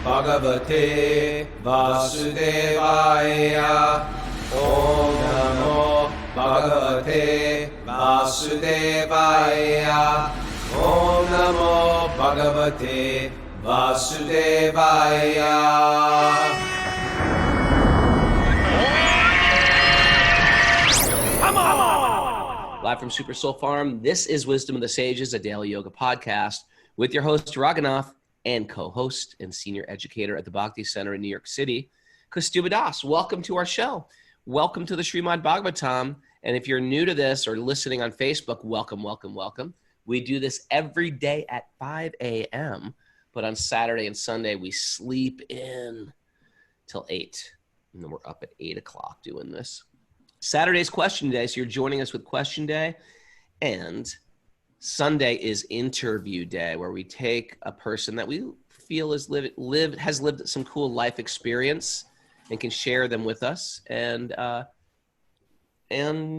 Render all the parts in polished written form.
Bhagavate Vasudevaya. Om Namo Bhagavate Vasudevaya. Om Namo Bhagavate Vasudevaya. Live from Super Soul Farm, this is Wisdom of the Sages, a daily yoga podcast with your host, Raghunath, and co-host and senior educator at the Bhakti Center in New York City, Kaustubha. Welcome to our show. Welcome to the Srimad Bhagavatam. And if you're new to this or listening on Facebook, welcome, welcome, welcome. We do this every day at 5 a.m., but on Saturday and Sunday, we sleep in till 8. And then we're up at 8 o'clock doing this. Saturday's question day, so you're joining us with question day, and Sunday is interview day, where we take a person that we feel has lived some cool life experience and can share them with us, and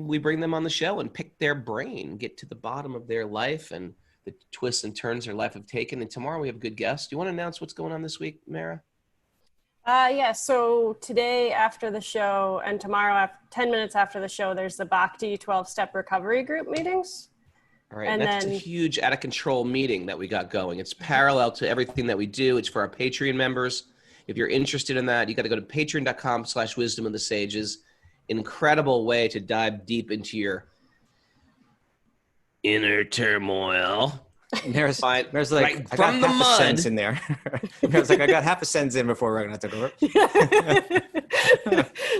we bring them on the show and pick their brain, get to the bottom of their life and the twists and turns their life have taken. And tomorrow we have a good guest. Do you want to announce what's going on this week, Mara? So today after the show and tomorrow 10 minutes after the show, there's the Bhakti 12-step recovery group meetings. All right, and that's a huge out of control meeting that we got going. It's parallel to everything that we do. It's for our Patreon members. If you're interested in that, you got to go to patreon.com/wisdom of the sages. Incredible way to dive deep into your inner turmoil. There's like, right I from got the half mud. a sentence in there. There's like, I got half a sentence in before Raghunath took over.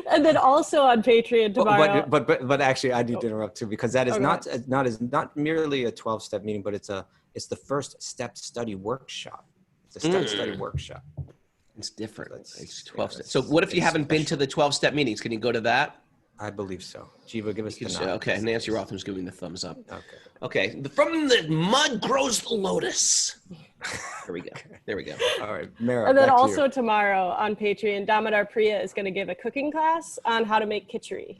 And then also on Patreon tomorrow. But actually, I need to interrupt too, because that is not merely a 12-step meeting, but it's the first step study workshop. It's a step study workshop. It's different. So it's 12 steps. So what if you haven't been to the 12-step meetings? Can you go to that? I believe so. Jiva, give us the nod. Okay, Nancy Rotham's giving the thumbs up. Okay. From the mud grows the lotus. There we go. There we go. All right, Mara, And then also tomorrow on Patreon, Damodar Priya is going to give a cooking class on how to make khichdi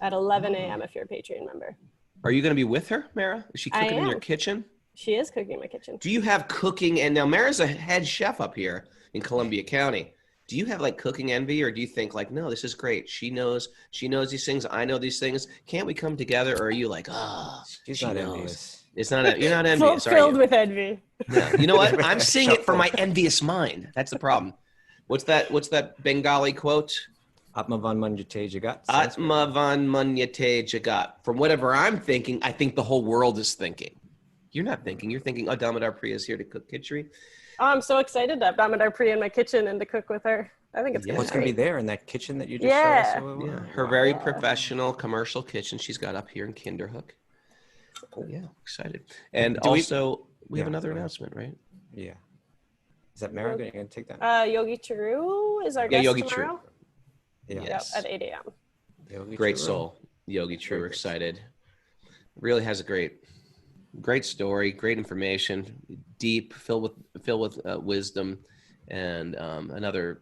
at 11 a.m. if you're a Patreon member. Are you going to be with her, Mara? Is she cooking in your kitchen? She is cooking in my kitchen. Do you have cooking? And now Mara's a head chef up here in Columbia County. Do you have like cooking envy, or do you think like, no, this is great. She knows these things. I know these things. Can't we come together? Or are you like, she's not envious. It's not. You're not envious. Filled with envy. No. You know what? I'm seeing it for my envious mind. That's the problem. What's that Bengali quote? Atmavan Manyate Jagat. Atmavan Manyate Jagat. From whatever I'm thinking, I think the whole world is thinking. You're not thinking. You're thinking, oh, Damodar Priya is here to cook khichdi. Oh, I'm so excited to have Damodar Priya in my kitchen and to cook with her. I think it's What's going to be there in that kitchen that you just showed us? Her very professional commercial kitchen she's got up here in Kinderhook. Cool. Yeah, excited. And we have another announcement, right? Yeah. Is that Mara going to take that? Yogi Charu is our guest Yogi tomorrow. Yes. At 8 a.m. Great soul. Yogi True, excited. Really has a great story, great information, deep, filled with wisdom, and another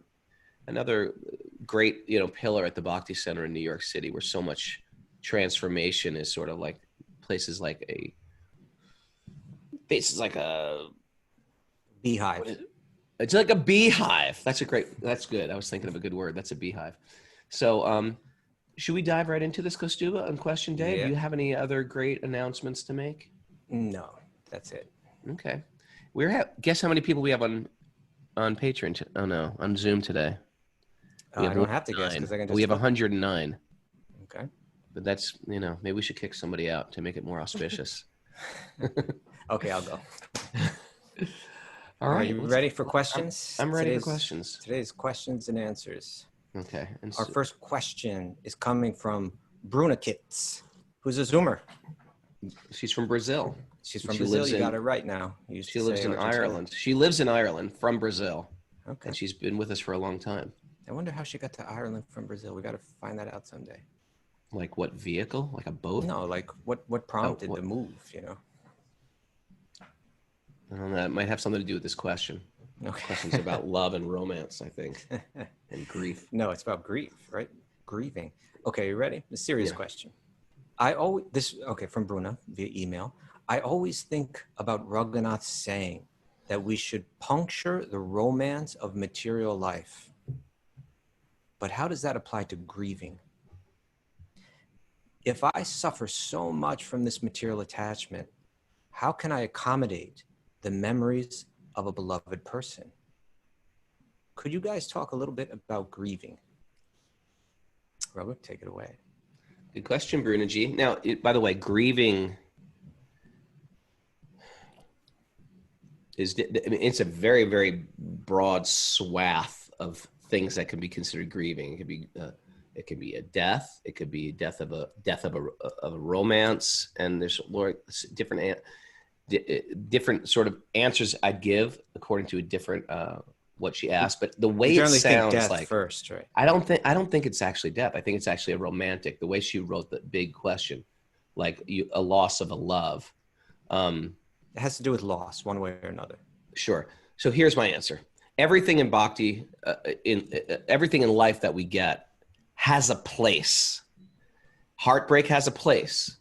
great pillar at the Bhakti Center in New York City, where so much transformation is sort of like places like a beehive. It's like a beehive. That's good. I was thinking of a good word. That's a beehive. So should we dive right into this, Kaustubha, on question day? Yeah. Do you have any other great announcements to make? No, that's it. Okay. Guess how many people we have on Patreon? On Zoom today. I don't have to guess because I can just. We have 109. Okay. But that's maybe we should kick somebody out to make it more auspicious. Okay, I'll go. All right. Are you ready for questions? I'm ready for questions. Today's questions and answers. Okay. And our first question is coming from Bruna Kitts, who's a Zoomer. She's from Brazil. She's from Brazil. You got it right now. She lives in Ireland. She lives in Ireland from Brazil. Okay. And she's been with us for a long time. I wonder how she got to Ireland from Brazil. We got to find that out someday. Like what vehicle? Like a boat? No, like what prompted the move, I don't know, that might have something to do with this question. Okay. Questions about love and romance, I think, and grief. No, it's about grief, right? Grieving. Okay, you ready? A serious question. From Bruna via email. I always think about Raghunath saying that we should puncture the romance of material life. But how does that apply to grieving? If I suffer so much from this material attachment, how can I accommodate the memories of a beloved person? Could you guys talk a little bit about grieving? Robert, take it away. Good question, Brunaji. Now, by the way, grieving it's a very, very broad swath of things that can be considered grieving. It could be a death. It could be death of a romance, and there's different sort of answers I'd give according to a different what she asked. But the way it sounds think death like first, right? I don't think it's actually death. I think it's actually a romantic. The way she wrote the big question, like a loss of a love. It has to do with loss, one way or another. Sure. So here's my answer. Everything in Bhakti, everything in life that we get has a place. Heartbreak has a place.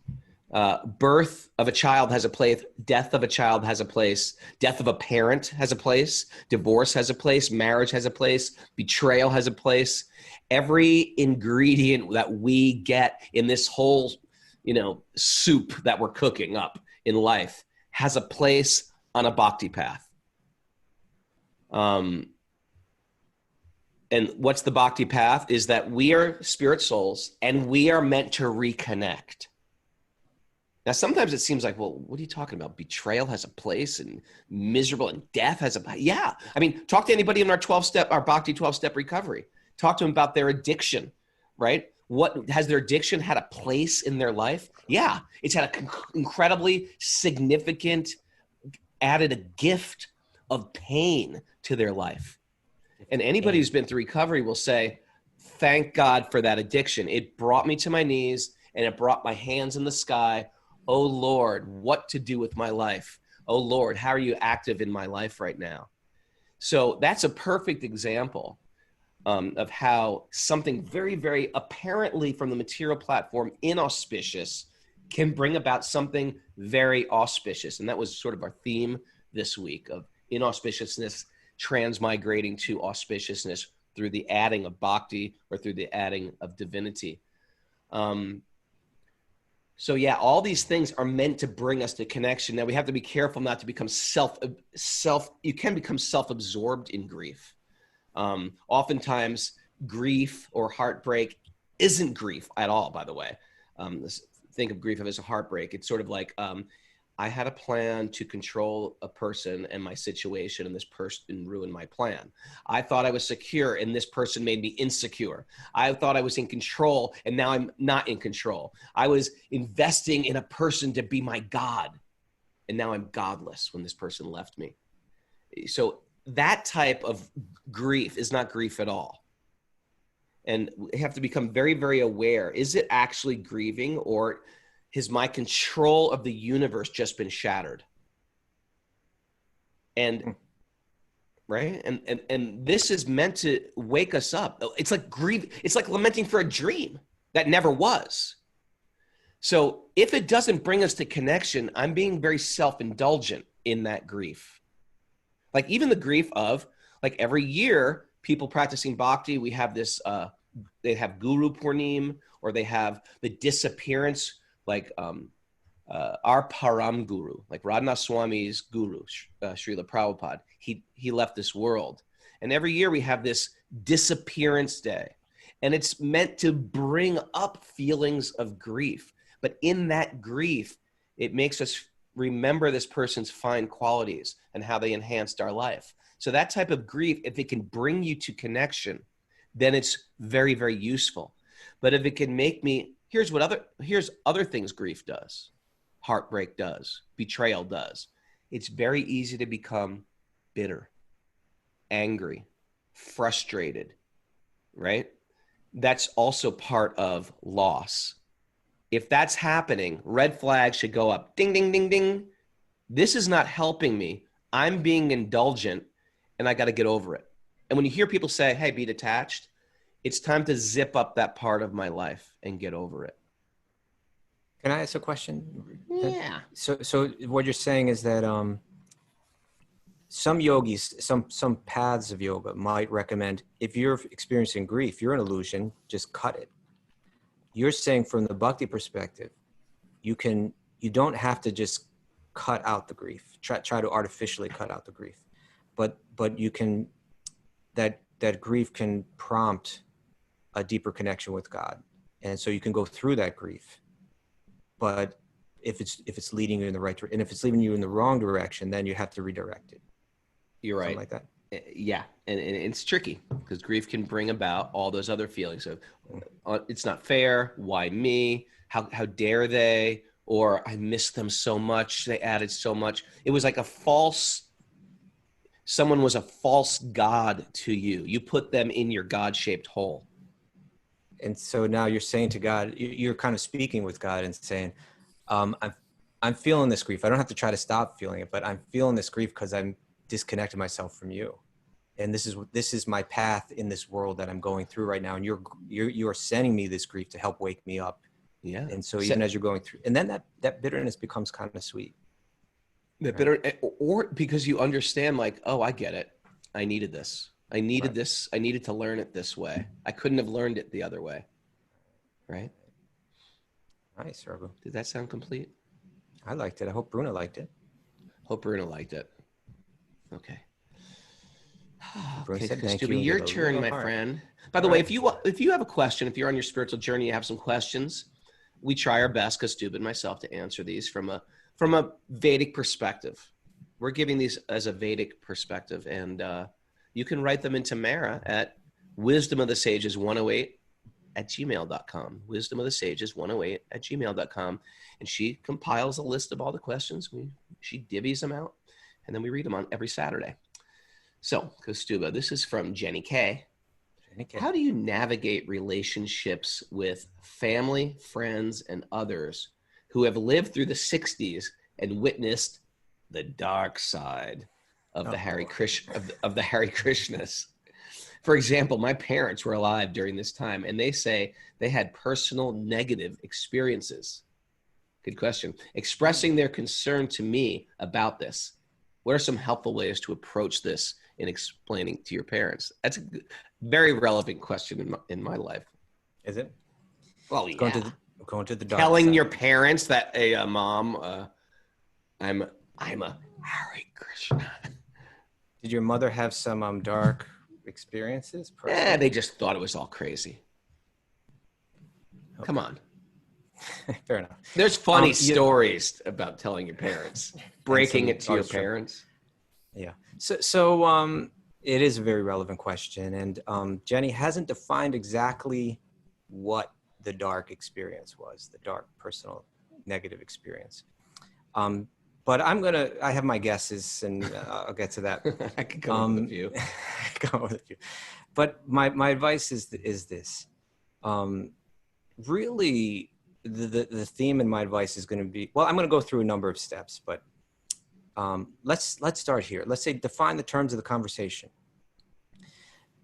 Birth of a child has a place. Death of a child has a place. Death of a parent has a place. Divorce has a place. Marriage has a place. Betrayal has a place. Every ingredient that we get in this whole, soup that we're cooking up in life has a place on a bhakti path. And what's the bhakti path? Is that we are spirit souls and we are meant to reconnect. Now, sometimes it seems like, well, what are you talking about? Betrayal has a place and miserable and death has a, yeah. I mean, talk to anybody in our Bhakti 12-step recovery. Talk to them about their addiction, right? What has their addiction had a place in their life? Yeah, it's had an incredibly significant, added a gift of pain to their life. And anybody who's been through recovery will say, thank God for that addiction. It brought me to my knees and it brought my hands in the sky. Oh Lord, what to do with my life? Oh Lord, how are you active in my life right now? So that's a perfect example of how something very, very apparently from the material platform inauspicious can bring about something very auspicious. And that was sort of our theme this week of inauspiciousness transmigrating to auspiciousness through the adding of bhakti or through the adding of divinity. So yeah, all these things are meant to bring us to connection. Now we have to be careful not to become you can become self-absorbed in grief. Oftentimes grief or heartbreak isn't grief at all, by the way. Think of grief as a heartbreak. It's sort of like, I had a plan to control a person and my situation, and this person ruined my plan. I thought I was secure and this person made me insecure. I thought I was in control and now I'm not in control. I was investing in a person to be my God and now I'm godless when this person left me. So that type of grief is not grief at all. And we have to become very, very aware. Is it actually grieving, or has my control of the universe just been shattered? And right? And this is meant to wake us up. It's like grief. It's like lamenting for a dream that never was. So if it doesn't bring us to connection, I'm being very self-indulgent in that grief. Like even the grief of, like every year, people practicing bhakti, we have this, they have Guru Purnim, or they have the disappearance, like our Param Guru, like Radhanath Swami's Guru, Srila Prabhupada. He left this world. And every year we have this disappearance day. And it's meant to bring up feelings of grief. But in that grief, it makes us remember this person's fine qualities and how they enhanced our life. So that type of grief, if it can bring you to connection, then it's very, very useful. But if it can make me, here's other things grief does. Heartbreak does. Betrayal does. It's very easy to become bitter, angry, frustrated, right? That's also part of loss. If that's happening, red flags should go up. Ding, ding, ding, ding. This is not helping me. I'm being indulgent and I got to get over it. And when you hear people say, hey, be detached, it's time to zip up that part of my life and get over it. Can I ask a question? Yeah. So what you're saying is that some yogis, some paths of yoga might recommend, if you're experiencing grief, you're an illusion, just cut it. You're saying from the bhakti perspective, you don't have to just cut out the grief, try to artificially cut out the grief, but you can, that grief can prompt a deeper connection with God. And so you can go through that grief. But if it's leading you in the right direction, and if it's leading you in the wrong direction, then you have to redirect it. You're right. Something like that. Yeah. And it's tricky because grief can bring about all those other feelings of it's not fair. Why me? How dare they? Or I miss them so much. They added so much. It was like someone was a false God to you. You put them in your God-shaped hole. And so now you're saying to God, you're kind of speaking with God and saying, I'm feeling this grief. I don't have to try to stop feeling it, but I'm feeling this grief because I'm disconnected myself from you. And this is my path in this world that I'm going through right now. And you're sending me this grief to help wake me up. Yeah. And so even as you're going through, and then that bitterness becomes kind of sweet. The bitter, or because you understand, like, oh, I get it. I needed this. I needed this. I needed to learn it this way. I couldn't have learned it the other way. Right? Nice, Raghu. Did that sound complete? I liked it. I hope Bruno liked it. Hope Bruno liked it. Okay. Okay, Kaustubha, your turn, my friend. By the way, if you have a question, if you're on your spiritual journey, you have some questions, we try our best, Kaustubha and myself, to answer these from a Vedic perspective. We're giving these as a Vedic perspective, and you can write them into Mara at wisdomofthesages108@gmail.com. Wisdomofthesages108@gmail.com. And she compiles a list of all the questions. She divvies them out, and then we read them on every Saturday. So, Kaustubha, this is from Jenny K. How do you navigate relationships with family, friends, and others who have lived through the 60s and witnessed the dark side of the Hare Krishna, of the Hare Krishnas? For example, my parents were alive during this time, and they say they had personal negative experiences. Good question. Expressing their concern to me about this. What are some helpful ways to approach this in explaining to your parents? That's a very relevant question in my life. Is it? Well, yeah. Going to the dark Telling side. your parents that, hey, mom, I'm a Hare Krishna. Did your mother have some dark experiences? Yeah, they just thought it was all crazy. Okay. Come on. Fair enough. There's funny stories about telling your parents, breaking it to your parents. Yeah. So it is a very relevant question. And Jenny hasn't defined exactly what the dark experience was, the dark personal negative experience. But I have my guesses, and I'll get to that. I could come up with a few. But my advice is this. Really, the theme in my advice is going to be, well, I'm going to go through a number of steps, but let's start here. Let's say define the terms of the conversation.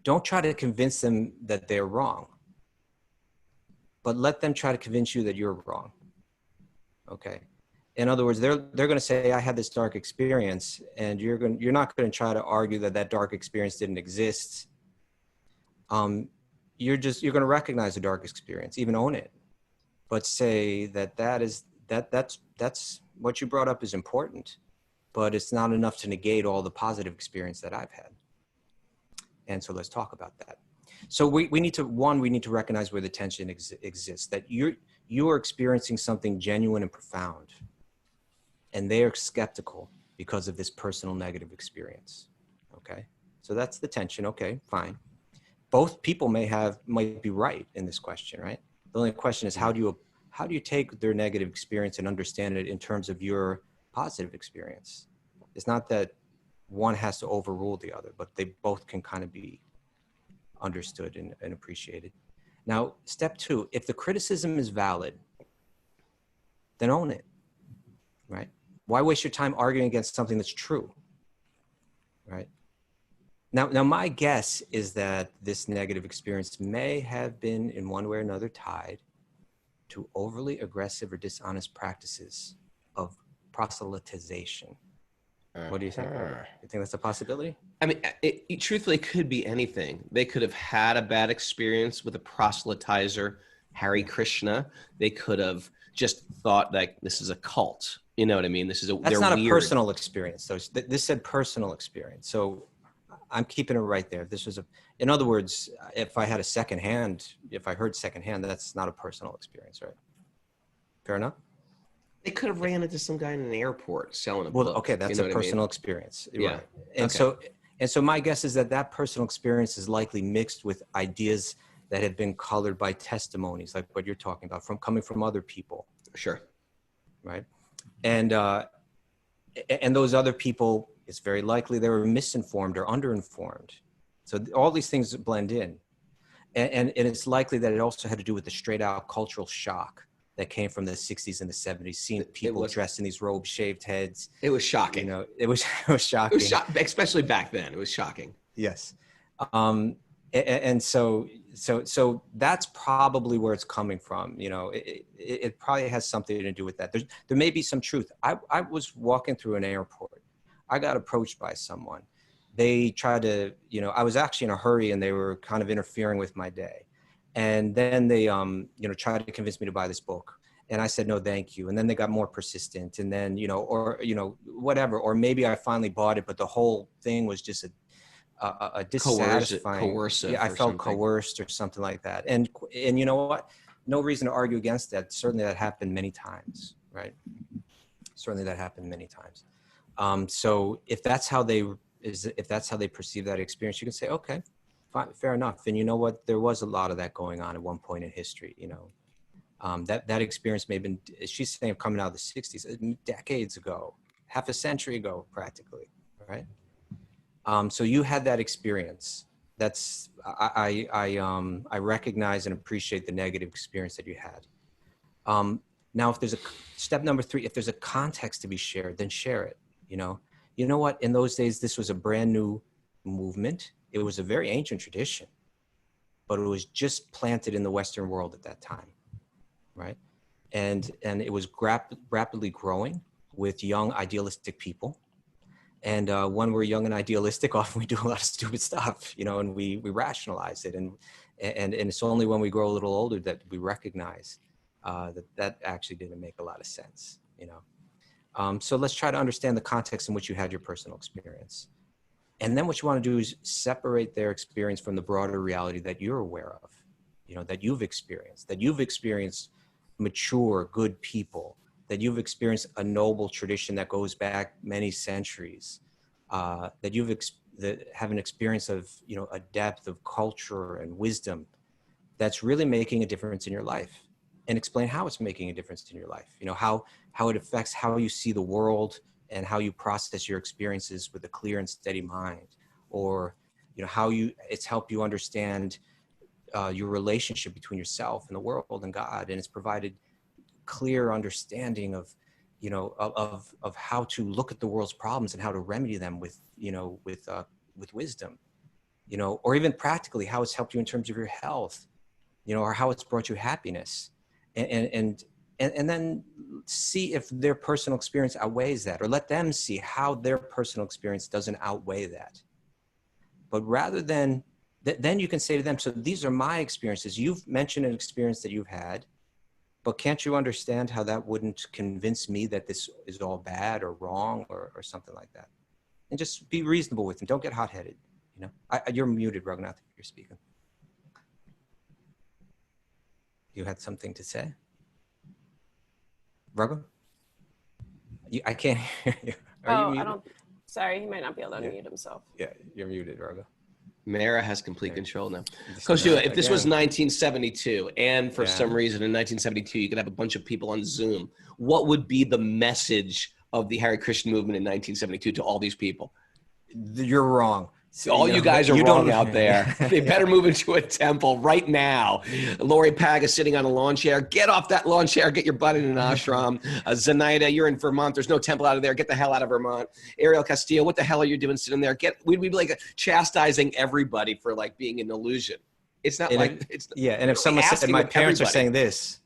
Don't try to convince them that they're wrong, but let them try to convince you that you're wrong. Okay. In other words, they're going to say, I had this dark experience, and you're not going to try to argue that dark experience didn't exist. You're going to recognize the dark experience, even own it, but say that's what you brought up is important, but it's not enough to negate all the positive experience that I've had. And so let's talk about that. So we need to recognize where the tension exists, that you are experiencing something genuine and profound, and they are skeptical because of this personal negative experience. Okay. So that's the tension. Okay, fine. Both people might be right in this question, right? The only question is how do you take their negative experience and understand it in terms of your positive experience? It's not that one has to overrule the other, but they both can kind of be understood and appreciated. Now, step 2, if the criticism is valid, then own it, right? Why waste your time arguing against something that's true, right? Now my guess is that this negative experience may have been in one way or another tied to overly aggressive or dishonest practices of proselytization. What do you think? You think that's a possibility? I mean, it truthfully could be anything. They could have had a bad experience with a proselytizer, Hare Krishna. They could have just thought like this is a cult. You know what I mean? That's not a personal experience. So this said personal experience. So I'm keeping it right there. This was in other words, if I had if I heard secondhand, that's not a personal experience, right? Fair enough. They could have ran into some guy in an airport selling a Well, book. okay, that's a personal experience. Yeah. Right. And so my guess is that personal experience is likely mixed with ideas that have been colored by testimonies, like what you're talking about, coming from other people. Sure. Right. And those other people, it's very likely they were misinformed or underinformed. So all these things blend in. And it's likely that it also had to do with the straight out cultural shock that came from the 60s and the 70s, seeing people dressed in these robes, shaved heads. It was shocking. You know, it was shocking. It was especially back then. It was shocking. Yes. And so that's probably where it's coming from. You know, it probably has something to do with that. There may be some truth. I was walking through an airport. I got approached by someone. They tried to, you know, I was actually in a hurry and they were kind of interfering with my day. And then they, tried to convince me to buy this book. And I said, no, thank you. And then they got more persistent. And then, whatever. Or maybe I finally bought it, but the whole thing was just a dissatisfying. Coercive. Yeah, I felt coerced or something like that. And you know what? No reason to argue against that. Certainly that happened many times, right? Certainly that happened many times. So if that's how they perceive that experience, you can say, okay, fine, fair enough. And you know what? There was a lot of that going on at one point in history, you know. That experience may have been, she's saying, coming out of the 60s, decades ago, half a century ago, practically, right? So you had that experience. That's, I recognize and appreciate the negative experience that you had. Now, if there's step number 3, if there's a context to be shared, then share it, you know. You know what? In those days, this was a brand new movement. It was a very ancient tradition, but it was just planted in the Western world at that time, right? And it was rapidly growing with young idealistic people. And when we're young and idealistic, often we do a lot of stupid stuff, you know, and we rationalize it. And it's only when we grow a little older that we recognize that actually didn't make a lot of sense, you know. So let's try to understand the context in which you had your personal experience. And then what you want to do is separate their experience from the broader reality that you're aware of, you know, that you've experienced mature, good people, that you've experienced a noble tradition that goes back many centuries, that have an experience of, you know, a depth of culture and wisdom that's really making a difference in your life. And explain how it's making a difference in your life. You know, how it affects how you see the world and how you process your experiences with a clear and steady mind, or, you know, how it's helped you understand your relationship between yourself and the world and God. And it's provided clear understanding of, you know, of how to look at the world's problems and how to remedy them with, you know, with wisdom, you know, or even practically how it's helped you in terms of your health, you know, or how it's brought you happiness. And then see if their personal experience outweighs that, or let them see how their personal experience doesn't outweigh that. But rather than, then you can say to them, so these are my experiences. You've mentioned an experience that you've had, but can't you understand how that wouldn't convince me that this is all bad or wrong or something like that? And just be reasonable with them. Don't get hot-headed, you know. You're muted, Raghunath, if you're speaking. You had something to say? Raghu? I can't hear you. Are you muted? Sorry, he might not be able to unmute himself. Yeah, you're muted, Raghu. Mara has complete control now. Kaustubha, if this was 1972, and for some reason in 1972 you could have a bunch of people on Zoom, what would be the message of the Hare Krishna movement in 1972 to all these people? You're wrong. All you guys are wrong out there. They better move into a temple right now. Lori Pag is sitting on a lawn chair. Get off that lawn chair. Get your butt in an ashram. Zenaida, you're in Vermont. There's no temple out of there. Get the hell out of Vermont. Ariel Castillo, what the hell are you doing sitting there? We'd be like chastising everybody for like being an illusion. It's not And like if- it's. Yeah, and if We're someone said asking my with parents are everybody. saying this,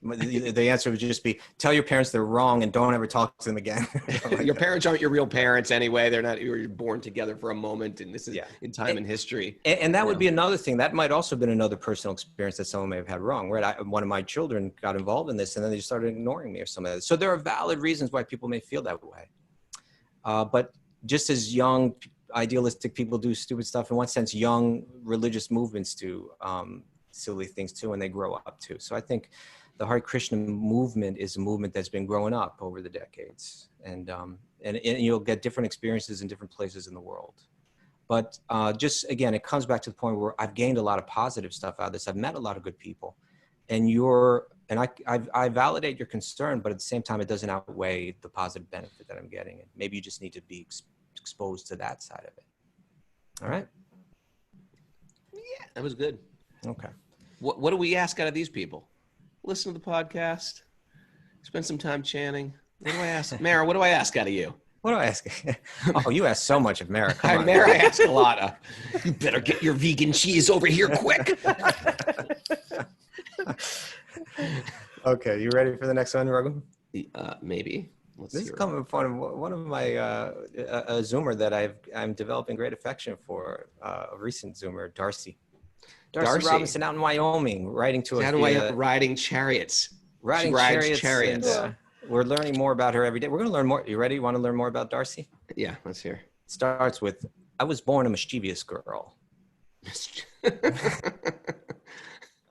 the answer would just be tell your parents they're wrong and don't ever talk to them again. Like Your that. parents aren't your real parents anyway. They're not. You were born together for a moment, and this is Yeah. in time and history. And that would Yeah. be another thing. That might also have been another personal experience that someone may have had wrong. Right? One of my children got involved in this, and then they started ignoring me or something. So there are valid reasons why people may feel that way. But just as young, idealistic people do stupid stuff, in one sense, young religious movements do silly things too, and they grow up too. So I think the Hare Krishna movement is a movement that's been growing up over the decades, and you'll get different experiences in different places in the world. But just again, it comes back to the point where I've gained a lot of positive stuff out of this. I've met a lot of good people, and I validate your concern, but at the same time, it doesn't outweigh the positive benefit that I'm getting. And maybe you just need to be exposed to that side of it. All right. Yeah, that was good. Okay. What do we ask out of these people? Listen to the podcast. Spend some time chanting. What do I ask? Mara, what do I ask out of you? What do I ask? Oh, you ask so much of Mara. Come on. Mara, I ask a lot of. You better get your vegan cheese over here quick. Okay, you ready for the next one, Raghu? Maybe. Let's This see. is coming from one of my a Zoomer that I'm developing great affection for. A recent Zoomer, Darcy. Darcy Robinson out in Wyoming, writing to us. How do I riding chariots? Riding She rides chariots. and, we're learning more about her every day. We're going to learn more. You ready? You want to learn more about Darcy? Yeah, let's hear. It starts with, I was born a mischievous girl.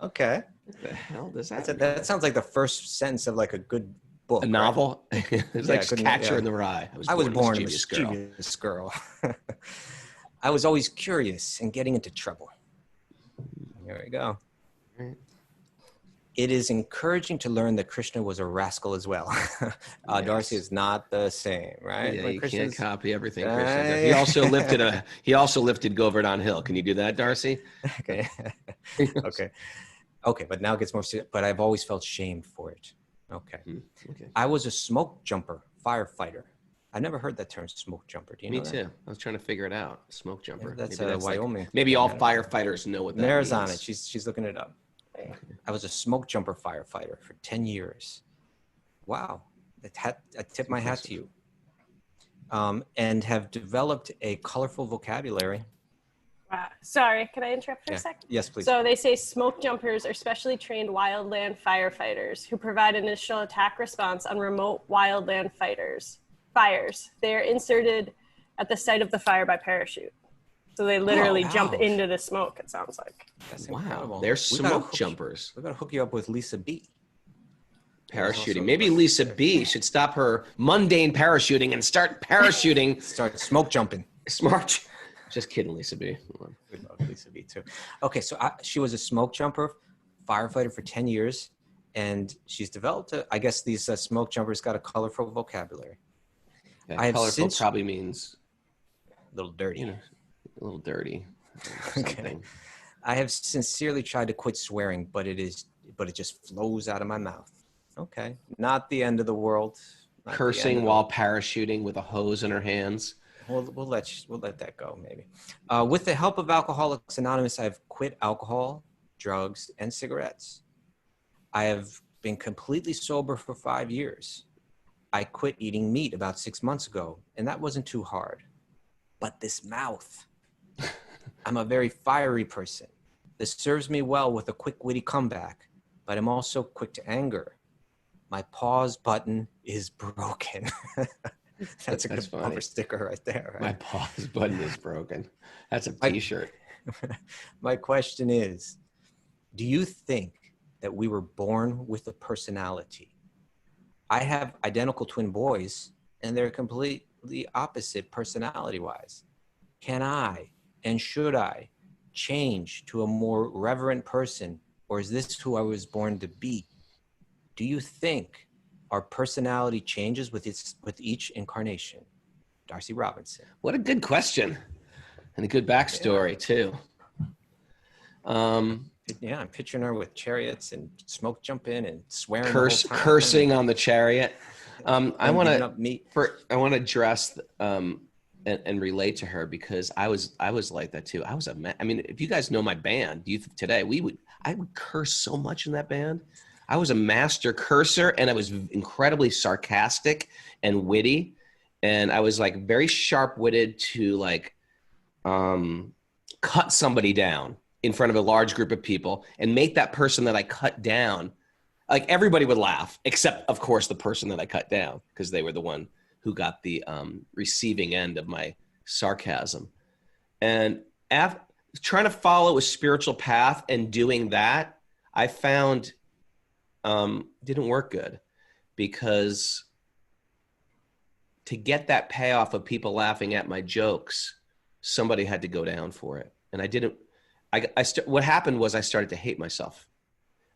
Okay. What the hell does that mean? That sounds like the first sentence of like a good book. A right? novel? It's like good- Catcher yeah. in the Rye. I was born a mischievous girl. mischievous girl. I was always curious and getting into trouble. Here we go. Right. It is encouraging to learn that Krishna was a rascal as well. Darcy is not the same, right? Yeah, Like you Krishna's- can't copy everything Krishna did. He also lifted Govardhan Hill. Can you do that, Darcy? Okay. Okay, but now it gets more serious. But I've always felt shamed for it. Okay. Okay. I was a smoke jumper, firefighter. I've never heard that term, smoke jumper. Do you know Me that? too. I was trying to figure it out. Smoke jumper. That's Maybe Wyoming. maybe all firefighters know what that Mara's means. on it. She's looking it up. I was a smoke jumper firefighter for 10 years. Wow. I tip my hat to you. And have developed a colorful vocabulary. Wow. Sorry, can I interrupt for a second? Yes, please. So they say smoke jumpers are specially trained wildland firefighters who provide initial attack response on remote wildland fires. They are inserted at the site of the fire by parachute. So they literally jump into the smoke, it sounds like. That's Wow. incredible. They're We gotta smoke hook- jumpers. We're going to hook you up with Lisa B. Parachuting. Maybe Lisa B should stop her mundane parachuting and start parachuting. Start smoke jumping. Smart. Just kidding, Lisa B. We love Lisa B too. Okay, so she was a smoke jumper, firefighter for 10 years, and she's developed, I guess these smoke jumpers got a colorful vocabulary. I have Colorful since- probably means A little dirty. you know, a little dirty. Okay. Something. I have sincerely tried to quit swearing, but it just flows out of my mouth. Okay, not the end of the world. Not the end Cursing of the- while parachuting with a hose in her hands. We'll let that go maybe. With the help of Alcoholics Anonymous, I've quit alcohol, drugs, and cigarettes. I have been completely sober for 5 years. I quit eating meat about 6 months ago, and that wasn't too hard. But this mouth, I'm a very fiery person. This serves me well with a quick, witty comeback, but I'm also quick to anger. My pause button is broken. That's a good funny. bumper sticker right there. Right? My pause button is broken. That's a t-shirt. My question is, do you think that we were born with a personality? I have identical twin boys, and they're completely opposite personality-wise. Can I and should I change to a more reverent person, or is this who I was born to be? Do you think our personality changes with each incarnation? Darcy Robinson. What a good question. And a good backstory, too. Yeah, I'm picturing her with chariots and smoke jumping and swearing. the whole time. Cursing on the chariot. I want giving to up meat. I want to address and relate to her, because I was like that too. I mean, if you guys know my band, Youth of Today, I would curse so much in that band. I was a master cursor, and I was incredibly sarcastic and witty. And I was like very sharp-witted to like cut somebody down in front of a large group of people and make that person that I cut down, like everybody would laugh, except of course the person that I cut down, because they were the one who got the receiving end of my sarcasm. And trying to follow a spiritual path and doing that, I found didn't work good, because to get that payoff of people laughing at my jokes, somebody had to go down for it. And I didn't, what happened was I started to hate myself.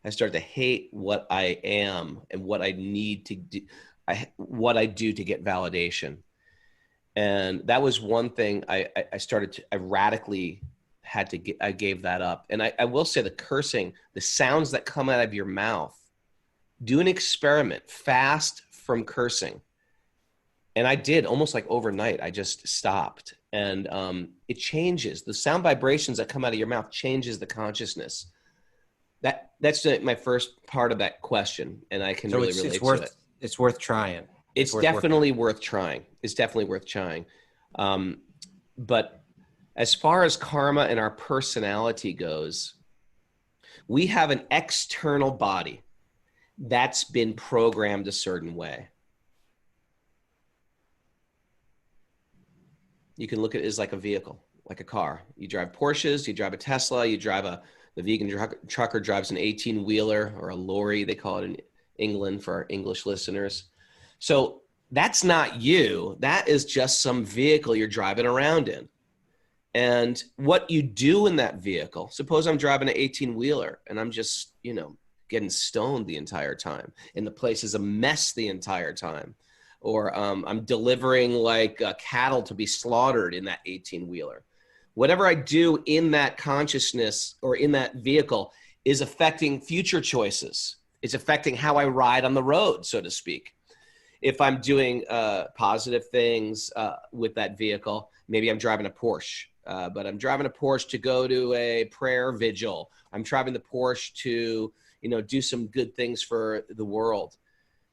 I started to hate what I am and what I need to do, what I do to get validation. And that was one thing I radically had to get, I gave that up. And I will say the cursing, the sounds that come out of your mouth, do an experiment, fast from cursing. And I did almost like overnight. I just stopped, and it changes. The sound vibrations that come out of your mouth changes the consciousness. That's my first part of that question, and I can really relate to it. It's worth trying. It's definitely worth trying. It's definitely worth trying. But as far as karma and our personality goes, we have an external body that's been programmed a certain way. You can look at it as like a vehicle, like a car. You drive Porsches, you drive a Tesla, the vegan trucker drives an 18-wheeler or a lorry, they call it in England for our English listeners. So that's not you. That is just some vehicle you're driving around in. And what you do in that vehicle, suppose I'm driving an 18-wheeler and I'm just, getting stoned the entire time, and the place is a mess the entire time. Or I'm delivering like cattle to be slaughtered in that 18-wheeler. Whatever I do in that consciousness or in that vehicle is affecting future choices. It's affecting how I ride on the road, so to speak. If I'm doing positive things with that vehicle, maybe I'm driving a Porsche, but I'm driving a Porsche to go to a prayer vigil. I'm driving the Porsche to, do some good things for the world.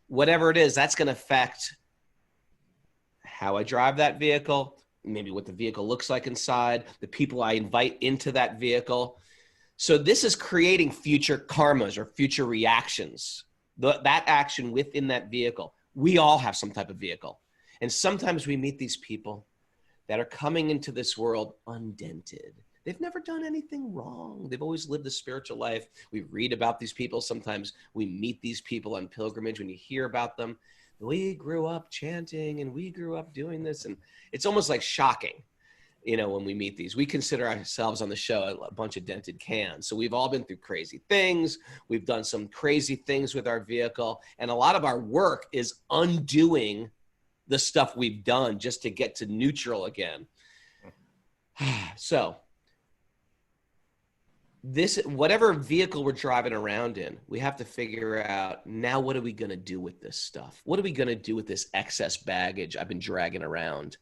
Whatever it is, that's going to affect how I drive that vehicle, maybe what the vehicle looks like inside, the people I invite into that vehicle. So this is creating future karmas or future reactions. That action within that vehicle. We all have some type of vehicle. And sometimes we meet these people that are coming into this world undented. They've never done anything wrong. They've always lived a spiritual life. We read about these people. Sometimes we meet these people on pilgrimage. When you hear about them, we grew up chanting and we grew up doing this. And it's almost like shocking, when we meet these. We consider ourselves on the show a bunch of dented cans. So we've all been through crazy things. We've done some crazy things with our vehicle. And a lot of our work is undoing the stuff we've done just to get to neutral again. So whatever vehicle we're driving around in, we have to figure out, now what are we going to do with this stuff? What are we going to do with this excess baggage I've been dragging around?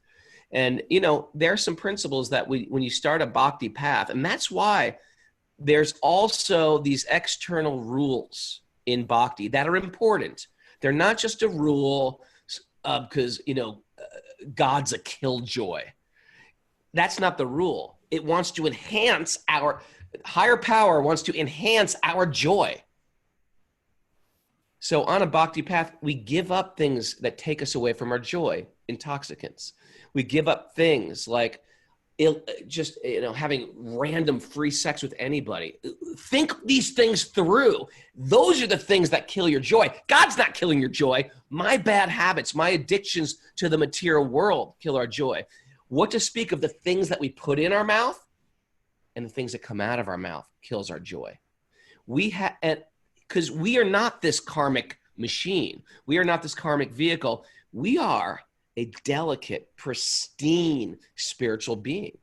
And, there are some principles that when you start a bhakti path, and that's why there's also these external rules in bhakti that are important. They're not just a rule because, God's a killjoy. That's not the rule. It wants to enhance our higher power wants to enhance our joy. So on a bhakti path, we give up things that take us away from our joy, intoxicants. We give up things like having random free sex with anybody. Think these things through. Those are the things that kill your joy. God's not killing your joy. My bad habits, my addictions to the material world kill our joy. What to speak of the things that we put in our mouth and the things that come out of our mouth kills our joy. Because we are not this karmic machine. We are not this karmic vehicle. We are a delicate, pristine spiritual being.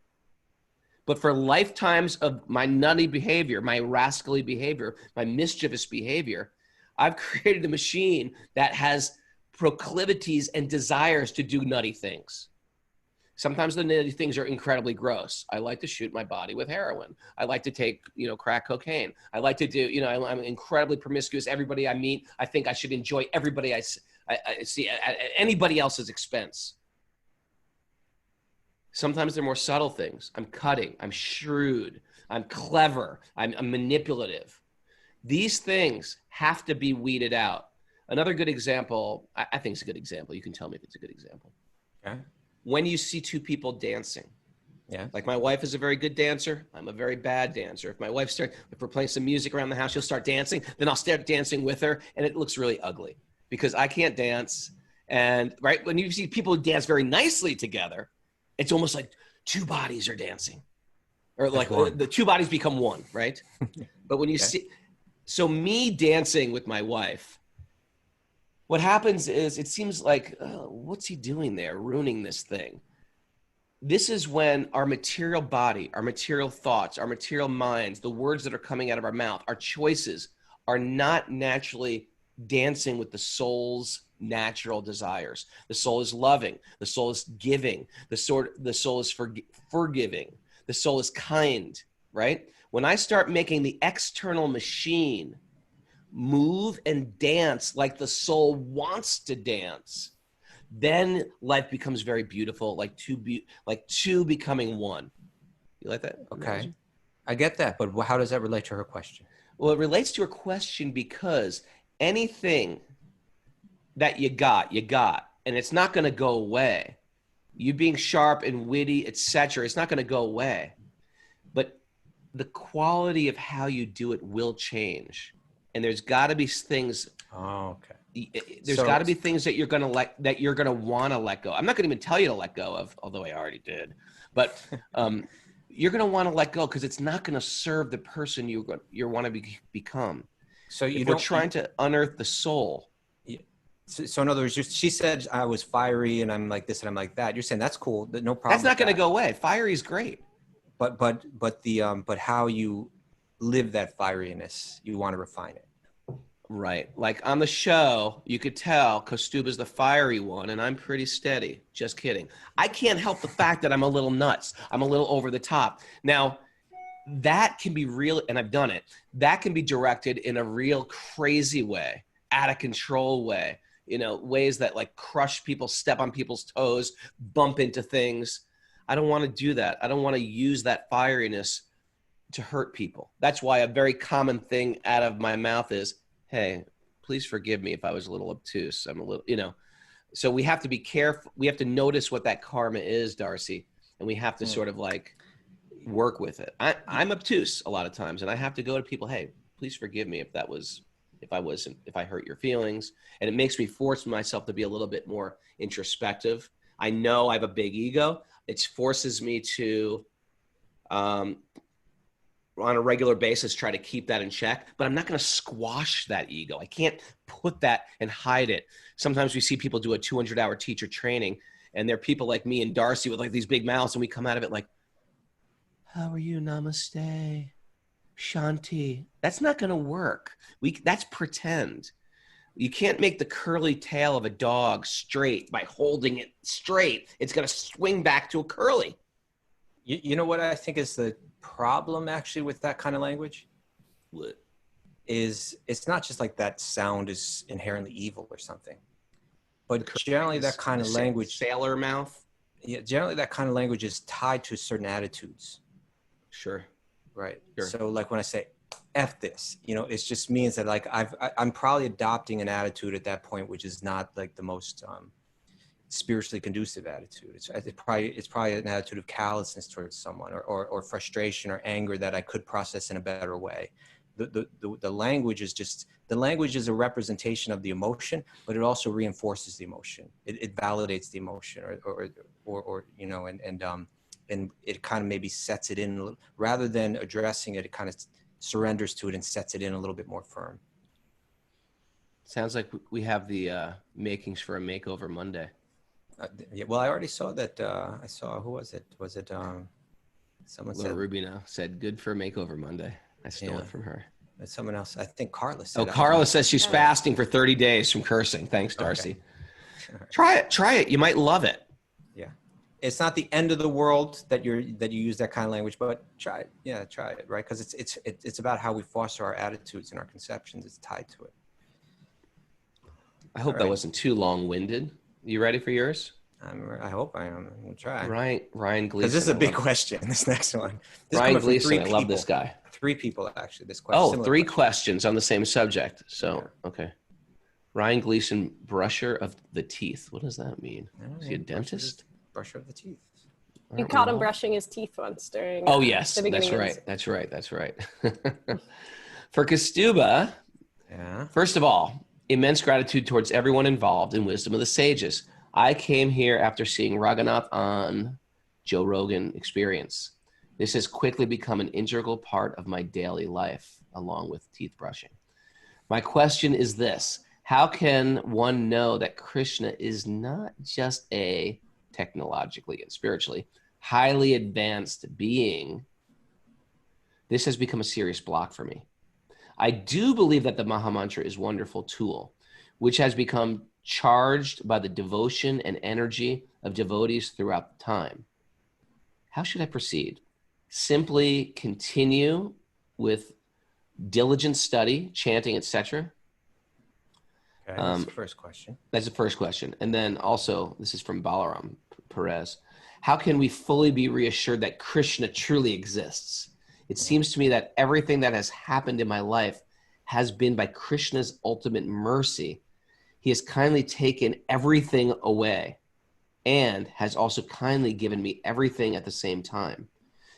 But for lifetimes of my nutty behavior, my rascally behavior, my mischievous behavior, I've created a machine that has proclivities and desires to do nutty things. Sometimes the nitty things are incredibly gross. I like to shoot my body with heroin. I like to take, crack cocaine. I like to do, I'm incredibly promiscuous. Everybody I meet, I think I should enjoy everybody I see at anybody else's expense. Sometimes they're more subtle things. I'm cutting, I'm shrewd, I'm clever, I'm manipulative. These things have to be weeded out. Another good example, I think it's a good example. You can tell me if it's a good example. Okay. When you see two people dancing, Yeah. like my wife is a very good dancer. I'm a very bad dancer. If we're playing some music around the house, she'll start dancing. Then I'll start dancing with her, and it looks really ugly because I can't dance. And right when you see people dance very nicely together, it's almost like two bodies are dancing, or like the two bodies become one, right? But when you see, so me dancing with my wife, what happens is it seems like, what's he doing there, ruining this thing? This is when our material body, our material thoughts, our material minds, the words that are coming out of our mouth, our choices are not naturally dancing with the soul's natural desires. The soul is loving. The soul is giving. The soul is forgiving. The soul is kind, right? When I start making the external machine move and dance like the soul wants to dance, then life becomes very beautiful, like two becoming one. You like that? Okay. I get that, but how does that relate to her question? Well, it relates to her question because anything that you got, and it's not going to go away. You being sharp and witty, etc., it's not going to go away. But the quality of how you do it will change. And there's got to be things. Oh, okay. There's got to be things that you're going to want to let go. I'm not going to even tell you to let go of, although I already did. But you're going to want to let go because it's not going to serve the person you want to become. So we're trying to unearth the soul. So in other words, she said I was fiery and I'm like this and I'm like that. You're saying that's cool, no problem. That's not going to go away. Fiery is great. But how you live that fieriness, you want to refine it. Right. Like on the show, you could tell Kaustubha's the fiery one and I'm pretty steady. Just kidding. I can't help the fact that I'm a little nuts. I'm a little over the top. Now, that can be real, and I've done it. That can be directed in a real crazy way, out of control way, ways that like crush people, step on people's toes, bump into things. I don't want to do that. I don't want to use that fieriness to hurt people. That's why a very common thing out of my mouth is, hey, please forgive me if I was a little obtuse. I'm a little, so we have to be careful. We have to notice what that karma is, Darcy, and we have to sort of like work with it. I'm obtuse a lot of times, and I have to go to people, hey, please forgive me if I hurt your feelings. And it makes me force myself to be a little bit more introspective. I know I have a big ego. It forces me to, on a regular basis, try to keep that in check, but I'm not going to squash that ego. I can't put that and hide it. Sometimes we see people do a 200-hour teacher training, and they're people like me and Darcy with like these big mouths, and we come out of it like, how are you? Namaste. Shanti. That's not going to work. That's pretend. You can't make the curly tail of a dog straight by holding it straight. It's going to swing back to a curly. You know what I think is the problem actually with that kind of language? What? Is it's not just like that sound is inherently evil or something, but generally that kind of language, sailor mouth. Yeah, generally that kind of language is tied to certain attitudes. Sure. Right. Sure. So like when I say F this, it just means that like I'm probably adopting an attitude at that point, which is not like the most spiritually conducive attitude. It's probably an attitude of callousness towards someone or frustration or anger that I could process in a better way. The language is a representation of the emotion, but it also reinforces the emotion. It validates the emotion and it kind of maybe sets it in rather than addressing it. It kind of surrenders to it and sets it in a little bit more firm. Sounds like we have the makings for a makeover Monday. Yeah, well, I already saw that. I saw, who was it? Was it someone Laura said? Rubino said, good for a makeover Monday. I stole it from her. Someone else, I think Carla said. Carla says she's fasting for 30 days from cursing. Thanks, Darcy. Okay. Try it. You might love it. Yeah. it's not the end of the world that you use that kind of language, but try it. Yeah, try it, right? Because it's about how we foster our attitudes and our conceptions. It's tied to it. I hope that wasn't too long-winded. You ready for yours? I hope I am. I'm gonna try. Ryan Gleason. Because this is a big question. This next one. This Ryan Gleason. I love this guy. 3 people actually. This question. Oh, 3 questions on the same subject. So okay. Ryan Gleason, brusher of the teeth. What does that mean? Is he a dentist? Brusher of the teeth. You caught him brushing his teeth once during. Oh yes, the beginning that's right. For Kaustubha, first of all, immense gratitude towards everyone involved in Wisdom of the Sages. I came here after seeing Raghunath on Joe Rogan Experience. This has quickly become an integral part of my daily life, along with teeth brushing. My question is this: how can one know that Krishna is not just a technologically and spiritually highly advanced being? This has become a serious block for me. I do believe that the Mahamantra is a wonderful tool, which has become charged by the devotion and energy of devotees throughout time. How should I proceed? Simply continue with diligent study, chanting, etc. Okay, that's the first question. That's the first question. And then also, this is from Balaram Perez. How can we fully be reassured that Krishna truly exists? It seems to me that everything that has happened in my life has been by Krishna's ultimate mercy. He has kindly taken everything away and has also kindly given me everything at the same time.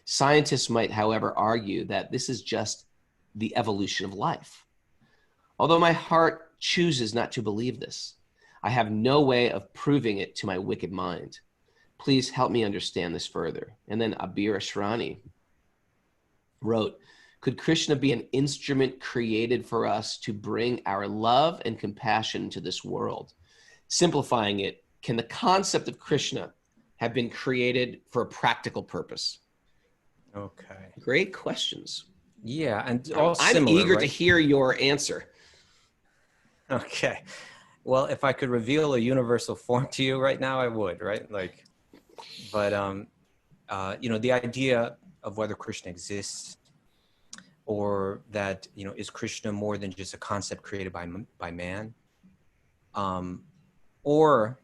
Scientists might, however, argue that this is just the evolution of life. Although my heart chooses not to believe this, I have no way of proving it to my wicked mind. Please help me understand this further. And then Abir Ashrani wrote, could Krishna be an instrument created for us to bring our love and compassion to this world? Simplifying it, can the concept of Krishna have been created for a practical purpose? Okay. Great questions. Yeah, and all I'm similar, eager right? to hear your answer. Okay. Well, if I could reveal a universal form to you right now, I would, right? Like, but, the idea of whether Krishna exists or that, is Krishna more than just a concept created by man? Or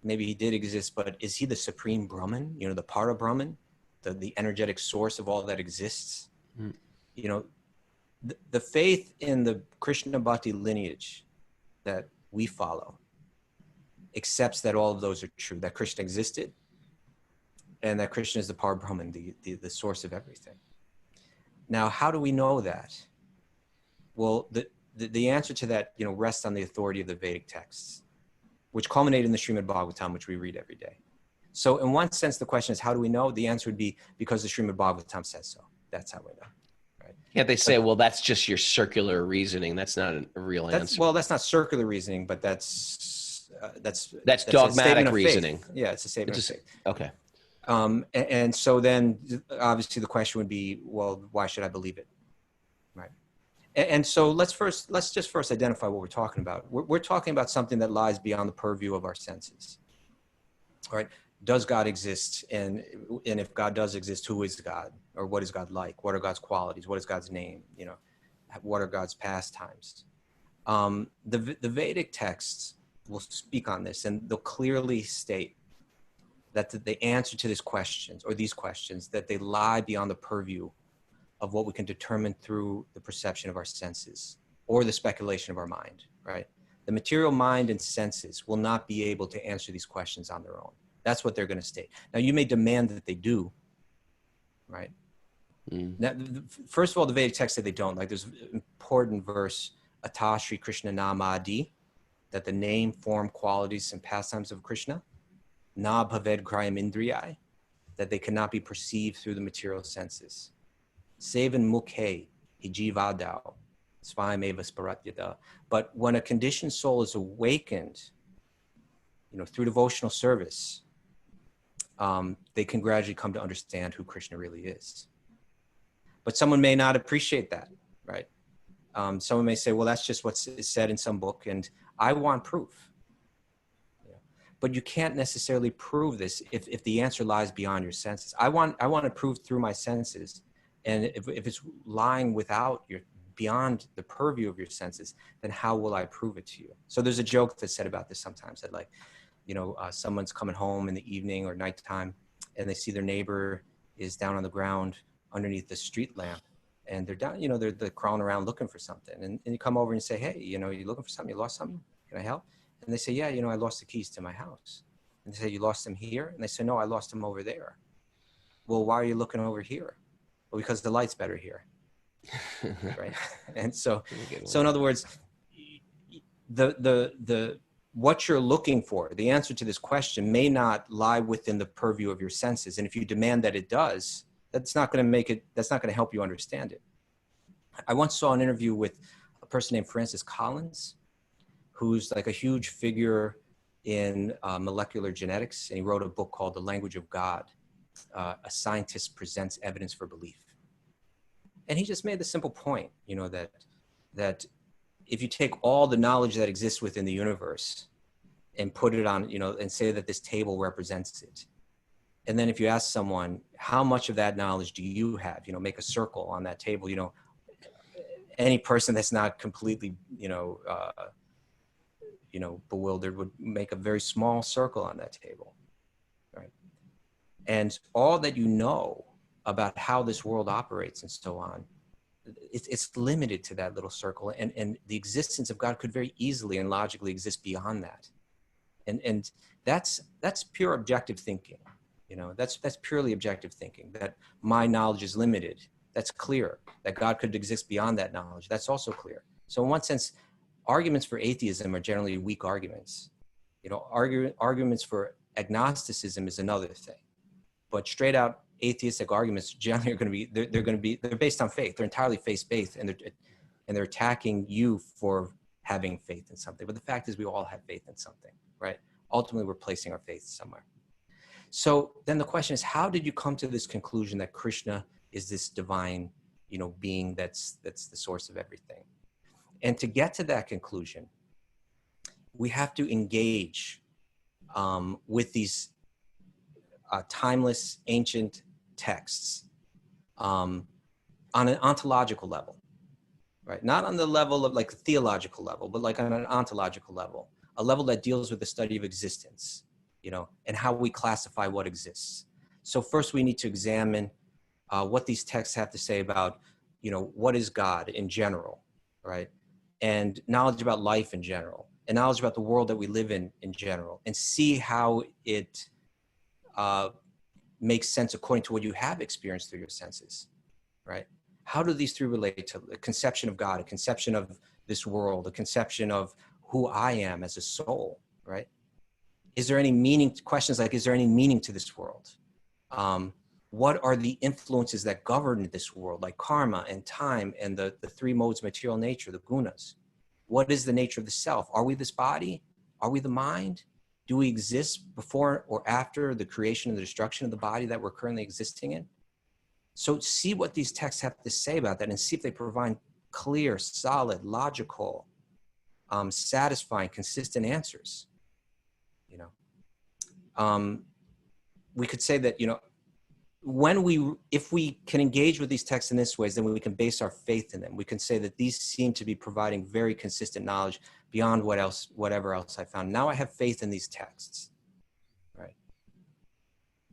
maybe he did exist, but is he the supreme Brahman, the para Brahman, the energetic source of all that exists? The faith in the Krishna Bhakti lineage that we follow accepts that all of those are true, that Krishna existed and that Krishna is the para Brahman, the source of everything. Now, how do we know that? Well, the answer to that, rests on the authority of the Vedic texts, which culminate in the Srimad Bhagavatam, which we read every day. So in one sense, the question is, how do we know? The answer would be because the Srimad Bhagavatam says so. That's how we know. Right? Yeah, they say, well, that's just your circular reasoning. That's not a real answer. Well, that's not circular reasoning, but that's dogmatic reasoning. Yeah, it's a statement of faith. Okay. And so then obviously the question would be, well, why should I believe it? Right. And so let's just first identify what we're talking about. We're talking about something that lies beyond the purview of our senses. All right. Does God exist? And if God does exist, who is God? Or what is God like? What are God's qualities? What is God's name? What are God's pastimes? The Vedic texts will speak on this, and they'll clearly state that the answer to these questions, that they lie beyond the purview of what we can determine through the perception of our senses or the speculation of our mind, right? The material mind and senses will not be able to answer these questions on their own. That's what they're going to state. Now, you may demand that they do, right? Now, first of all, the Vedic texts say they don't. Like, there's an important verse, Ata Shri Krishna Namadi, that the name, form, qualities, and pastimes of Krishna, na bhaved grayam indriyai, that they cannot be perceived through the material senses. Sevan mukhe hijivadao, svayameva sparatyada. But when a conditioned soul is awakened, through devotional service, they can gradually come to understand who Krishna really is. But someone may not appreciate that, right? Someone may say, well, that's just what's said in some book, and I want proof. but you can't necessarily prove this if the answer lies beyond your senses. I want to prove through my senses. And if it's lying beyond the purview of your senses, then how will I prove it to you? So there's a joke that's said about this sometimes, that like, someone's coming home in the evening or nighttime and they see their neighbor is down on the ground underneath the street lamp, and they're down, they're crawling around looking for something. And you come over and say, hey, you looking for something? You lost something? Can I help? And they say, yeah, I lost the keys to my house. And they say, you lost them here? And they say, no, I lost them over there. Well, why are you looking over here? Well, because the light's better here. Right. And so in other words, the what you're looking for, the answer to this question may not lie within the purview of your senses. And if you demand that it does, that's not going to help you understand it. I once saw an interview with a person named Francis Collins, who's like a huge figure in molecular genetics. And he wrote a book called The Language of God. A Scientist Presents Evidence for Belief. And he just made the simple point, that if you take all the knowledge that exists within the universe and put it on, and say that this table represents it. And then if you ask someone, how much of that knowledge do you have? Make a circle on that table. Any person that's not completely, bewildered would make a very small circle on that table, right? And all that you know about how this world operates and so on, it's limited to that little circle. And the existence of God could very easily and logically exist beyond that. And that's pure objective thinking. That's purely objective thinking, that my knowledge is limited. That's clear. That God could exist beyond that knowledge. That's also clear. So in one sense, arguments for atheism are generally weak arguments. Arguments for agnosticism is another thing. But straight out atheistic arguments generally are going to be, they're based on faith. They're entirely faith-based, and they're attacking you for having faith in something. But the fact is, we all have faith in something, right? Ultimately, we're placing our faith somewhere. So then the question is, how did you come to this conclusion that Krishna is this divine, being that's the source of everything? And to get to that conclusion, we have to engage with these timeless, ancient texts on an ontological level, right? Not on the level of like the theological level, but like on an ontological level, a level that deals with the study of existence, and how we classify what exists. So first we need to examine what these texts have to say about, what is God in general, right? And knowledge about life in general, and knowledge about the world that we live in general, and see how it makes sense according to what you have experienced through your senses, right? How do these three relate to the conception of God, a conception of this world, a conception of who I am as a soul, right? Is there any meaning, questions like, is there any meaning to this world? What are the influences that govern this world, like karma and time and the three modes of material nature, the gunas? What is the nature of the self? Are we this body? Are we the mind? Do we exist before or after the creation and the destruction of the body that we're currently existing in? So see what these texts have to say about that, and see if they provide clear, solid, logical, satisfying, consistent answers. We could say that, if we can engage with these texts in this ways, then we can base our faith in them. We can say that these seem to be providing very consistent knowledge beyond whatever else I found. Now I have faith in these texts, right?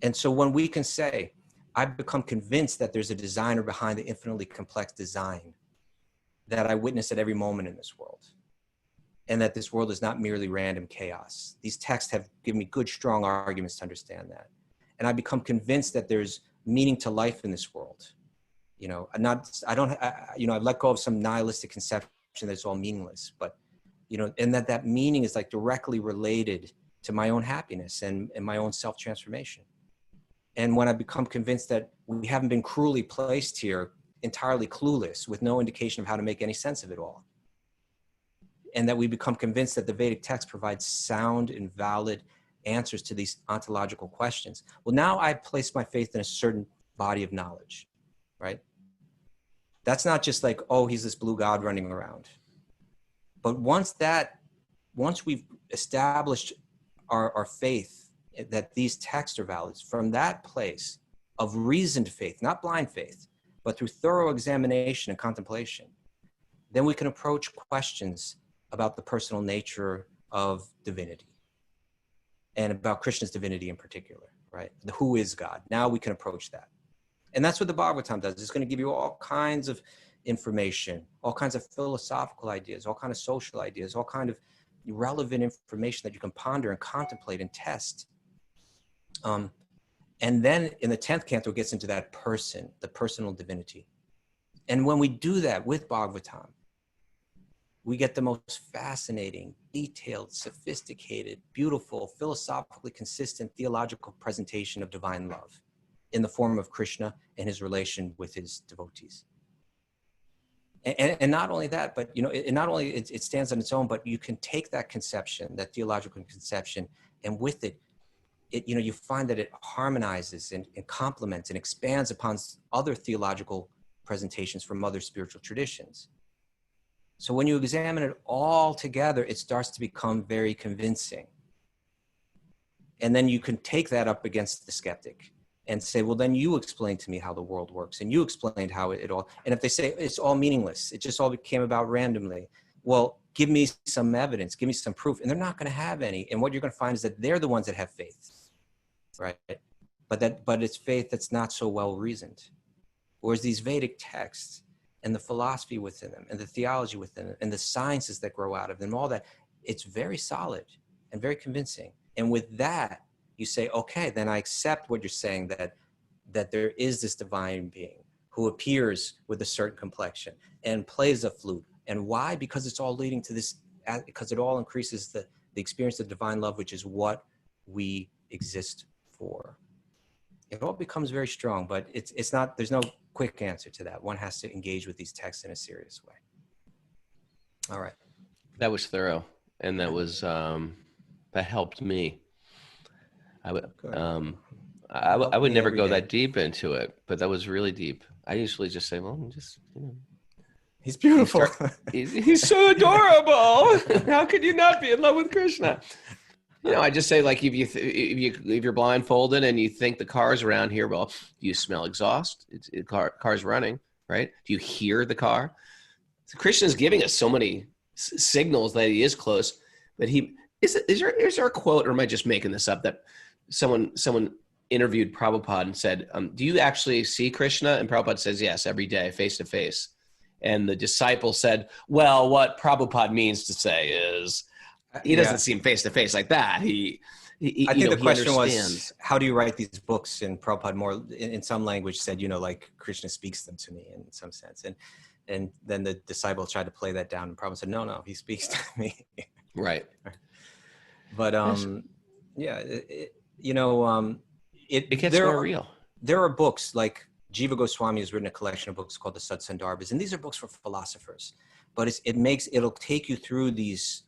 And so when we can say, I've become convinced that there's a designer behind the infinitely complex design that I witness at every moment in this world, and that this world is not merely random chaos. These texts have given me good, strong arguments to understand that. And I become convinced that there's meaning to life in this world. I've let go of some nihilistic conception that it's all meaningless, but, and that meaning is like directly related to my own happiness and my own self-transformation. And when I become convinced that we haven't been cruelly placed here, entirely clueless, with no indication of how to make any sense of it all, and that we become convinced that the Vedic text provides sound and valid answers to these ontological questions. Well, now I place my faith in a certain body of knowledge, right? That's not just like, oh, he's this blue god running around. But once we've established our faith that these texts are valid from that place of reasoned faith, not blind faith, but through thorough examination and contemplation, then we can approach questions about the personal nature of divinity and about Krishna's divinity in particular, right? The who is God. Now we can approach that. And that's what the Bhagavatam does. It's going to give you all kinds of information, all kinds of philosophical ideas, all kinds of social ideas, all kinds of relevant information that you can ponder and contemplate and test. And then in the 10th canto, it gets into that person, the personal divinity. And when we do that with Bhagavatam, we get the most fascinating, detailed, sophisticated, beautiful, philosophically consistent theological presentation of divine love in the form of Krishna and his relation with his devotees. And not only that, but not only it stands on its own, but you can take that conception, that theological conception, and with it, you find that it harmonizes and complements and expands upon other theological presentations from other spiritual traditions. So when you examine it all together, it starts to become very convincing. And then you can take that up against the skeptic and say, well, then you explain to me how the world works, and you explained how it all, and if they say it's all meaningless, it just all came about randomly, well, give me some evidence, give me some proof, and they're not going to have any. And what you're going to find is that they're the ones that have faith, right? But it's faith that's not so well reasoned. Whereas these Vedic texts and the philosophy within them and the theology within them and the sciences that grow out of them, all that, it's very solid and very convincing. And with that, you say, okay, then I accept what you're saying, that there is this divine being who appears with a certain complexion and plays a flute. And why? Because it's all leading to this, because it all increases the experience of divine love, which is what we exist for. It all becomes very strong, but it's not, there's no quick answer to that. One has to engage with these texts in a serious way. All right. That was thorough, and that was that helped me. I would never go that deep into it, but that was really deep. I usually just say, well, he's beautiful. He's so adorable. How could you not be in love with Krishna? I just say, like, if you're blindfolded and you think the car's around here, well, do you smell exhaust? Car's running, right? Do you hear the car? So Krishna is giving us so many signals that he is close. But is there a quote, or am I just making this up, that someone interviewed Prabhupada and said, do you actually see Krishna? And Prabhupada says, yes, every day, face to face. And the disciple said, well, what Prabhupada means to say is, he doesn't seem face to face like that. I think the question was, how do you write these books? And Prabhupada more in some language said, like Krishna speaks them to me in some sense. And then the disciple tried to play that down, and Prabhupada said, no, he speaks to me. Right. But it gets more real. There are books like Jiva Goswami has written a collection of books called the Sundarbans, and these are books for philosophers. But it'll take you through these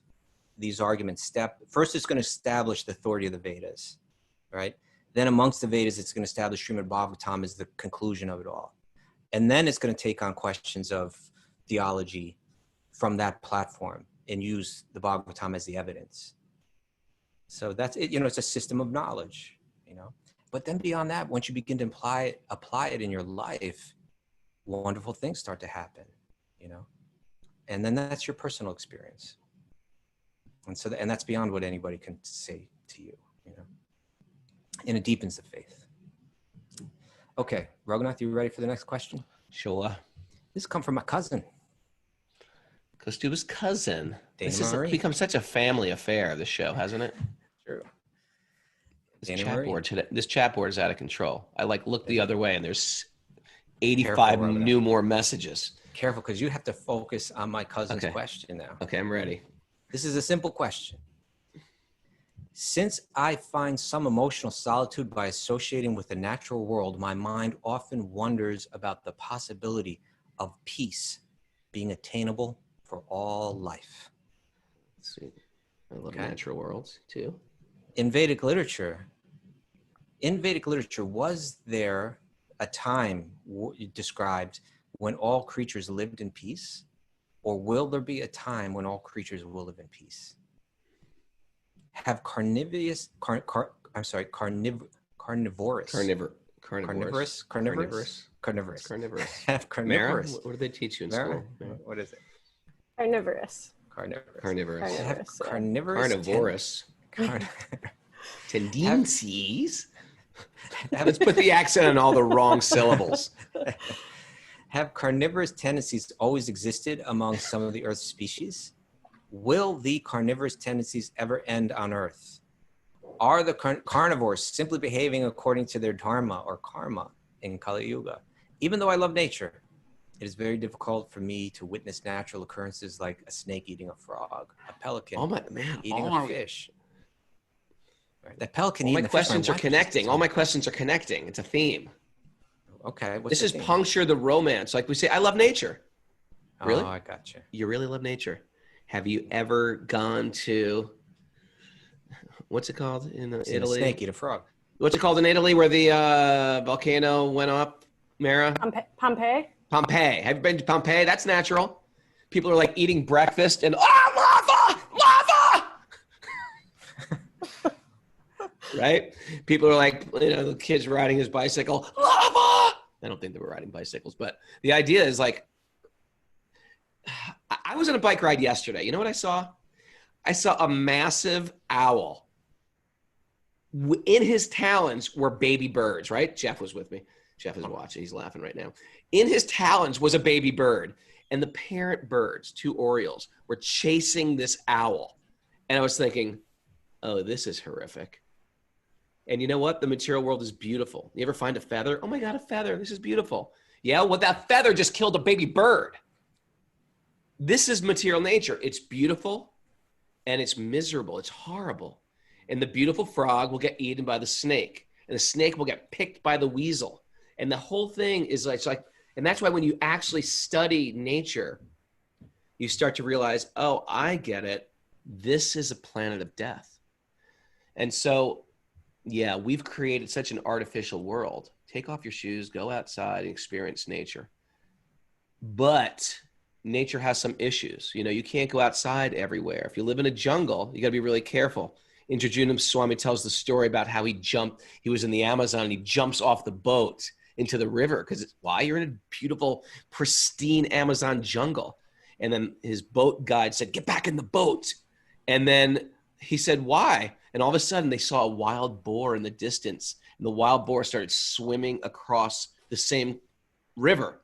arguments. First, it's going to establish the authority of the Vedas, right? Then amongst the Vedas, it's going to establish Srimad Bhagavatam as the conclusion of it all. And then it's going to take on questions of theology from that platform and use the Bhagavatam as the evidence. So that's it. It's a system of knowledge, But then beyond that, once you begin to apply it in your life, wonderful things start to happen, And then that's your personal experience. And that's beyond what anybody can say to you, And it deepens the faith. Okay, Raghunath, you ready for the next question? Sure. This come from my cousin. Kaustubha's cousin. Dana This has Marie. become such a family affair, this show, hasn't it? True. This chat board is out of control. I look the other way, and there's 85 Careful, new more messages. Careful, because you have to focus on my cousin's question now. Okay, I'm ready. This is a simple question. Since I find some emotional solitude by associating with the natural world, my mind often wonders about the possibility of peace being attainable for all life. Let's see. I love natural worlds too. In Vedic literature, was there a time described when all creatures lived in peace? Or will there be a time when all creatures will live in peace? Have carnivorous, carnivorous. Have Mara, carnivorous. what do they teach you in Mara? school? What is it? Carnivorous. Carnivorous. Have Carnivorous, yeah. carnivorous. Carnivorous. Tendencies. Have, Let's put the accent on all the wrong syllables. have carnivorous tendencies always existed among some of the Earth's species? Will the carnivorous tendencies ever end on Earth? Are the carnivores simply behaving according to their dharma or karma in Kali Yuga? Even though I love nature, it is very difficult for me to witness natural occurrences like a snake eating a frog, a pelican eating a fish. Right. That pelican All my eating a fish. questions are connecting. All my questions are connecting. It's a theme. Okay. This is puncture the romance. Like we say, I love nature. Really? Oh, I got you. You really love nature. Have you ever gone to, what's it called in Italy? A snake eat a frog. What's it called in Italy where the volcano went up, Mara? Pompeii? Pompeii. Have you been to Pompeii? That's natural. People are like eating breakfast and, lava! Right? People are like, the kid's riding his bicycle, lava! I don't think they were riding bicycles, but the idea is like, I was on a bike ride yesterday. You know what I saw? I saw a massive owl. In his talons were baby birds, right? Jeff was with me. Jeff is watching. He's laughing right now. In his talons was a baby bird. And the parent birds, 2 orioles, were chasing this owl. And I was thinking, oh, this is horrific. And you know what? The material world is beautiful. You ever find a feather? Oh my God, a feather. This is beautiful. Yeah, well, that feather just killed a baby bird. This is material nature. It's beautiful and it's miserable. It's horrible. And the beautiful frog will get eaten by the snake. And the snake will get picked by the weasel. And the whole thing is like, and that's why when you actually study nature, you start to realize, oh, I get it. This is a planet of death. And so, yeah, we've created such an artificial world. Take off your shoes, go outside and experience nature. But nature has some issues. You can't go outside everywhere. If you live in a jungle, you got to be really careful. Indrajunam Swami tells the story about how he was in the Amazon and he jumps off the boat into the river because why? You're in a beautiful, pristine Amazon jungle. And then his boat guide said, get back in the boat. And then he said, why? And all of a sudden they saw a wild boar in the distance. And the wild boar started swimming across the same river.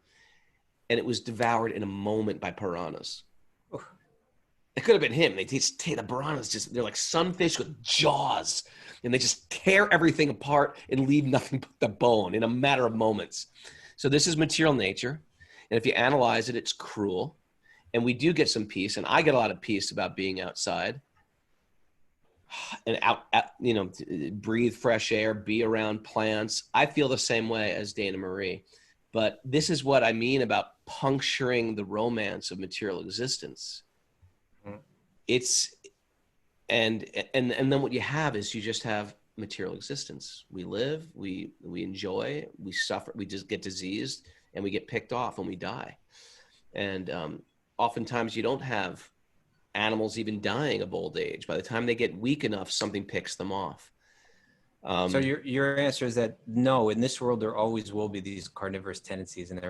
And it was devoured in a moment by piranhas. It could have been him. The piranhas they're like sunfish with jaws. And they just tear everything apart and leave nothing but the bone in a matter of moments. So this is material nature. And if you analyze it, it's cruel. And we do get some peace. And I get a lot of peace about being outside. And breathe fresh air, be around plants. I feel the same way as Dana Marie. But this is what I mean about puncturing the romance of material existence. It's and then what you have is you just have material existence. We live, we enjoy, we suffer, we just get diseased, and we get picked off when we die. And oftentimes you don't have animals even dying of old age. By the time they get weak enough, something picks them off. So your answer is that no, in this world there always will be these carnivorous tendencies, and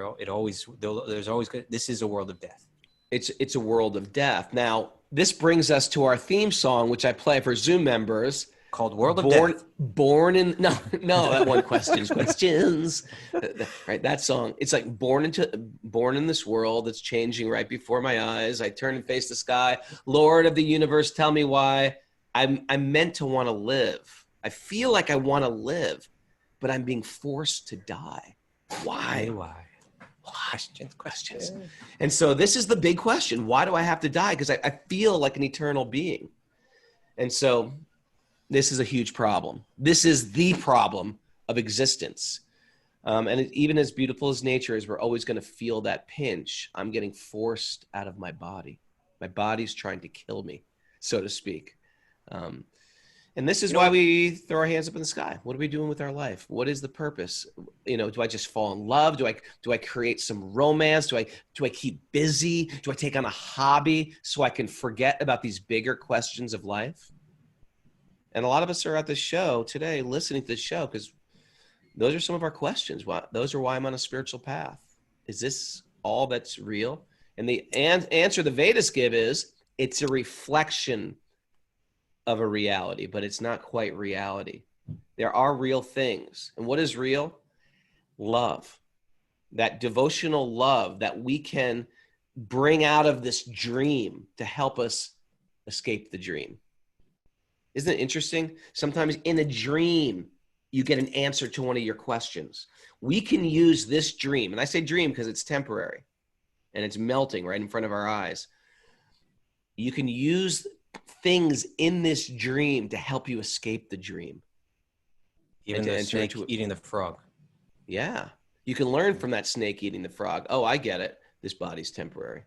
this is a world of death. It's a world of death. Now, this brings us to our theme song, which I play for Zoom members, called "World of Death." Born in that one questions. Right, that song. It's like born in this world that's changing right before my eyes. I turn and face the sky. Lord of the universe, tell me why I'm meant to want to live. I feel like I want to live, but I'm being forced to die. Why? Questions. And so this is the big question. Why do I have to die? Because I feel like an eternal being. And so this is a huge problem. This is the problem of existence. Even as beautiful as nature is, we're always going to feel that pinch. I'm getting forced out of my body. My body's trying to kill me, so to speak. And this is why we throw our hands up in the sky. What are we doing with our life? What is the purpose? Do I just fall in love? Do I create some romance? Do I keep busy? Do I take on a hobby so I can forget about these bigger questions of life? And a lot of us are at the show today listening to the show because those are some of our questions. Those are why I'm on a spiritual path. Is this all that's real? And the answer the Vedas give is it's a reflection of a reality, but it's not quite reality. There are real things. And what is real? Love. That devotional love that we can bring out of this dream to help us escape the dream. Isn't it interesting? Sometimes in a dream, you get an answer to one of your questions. We can use this dream, and I say dream because it's temporary and it's melting right in front of our eyes. You can use things in this dream to help you escape the dream. Even the snake eating the frog. Yeah. You can learn from that snake eating the frog. Oh, I get it. This body's temporary.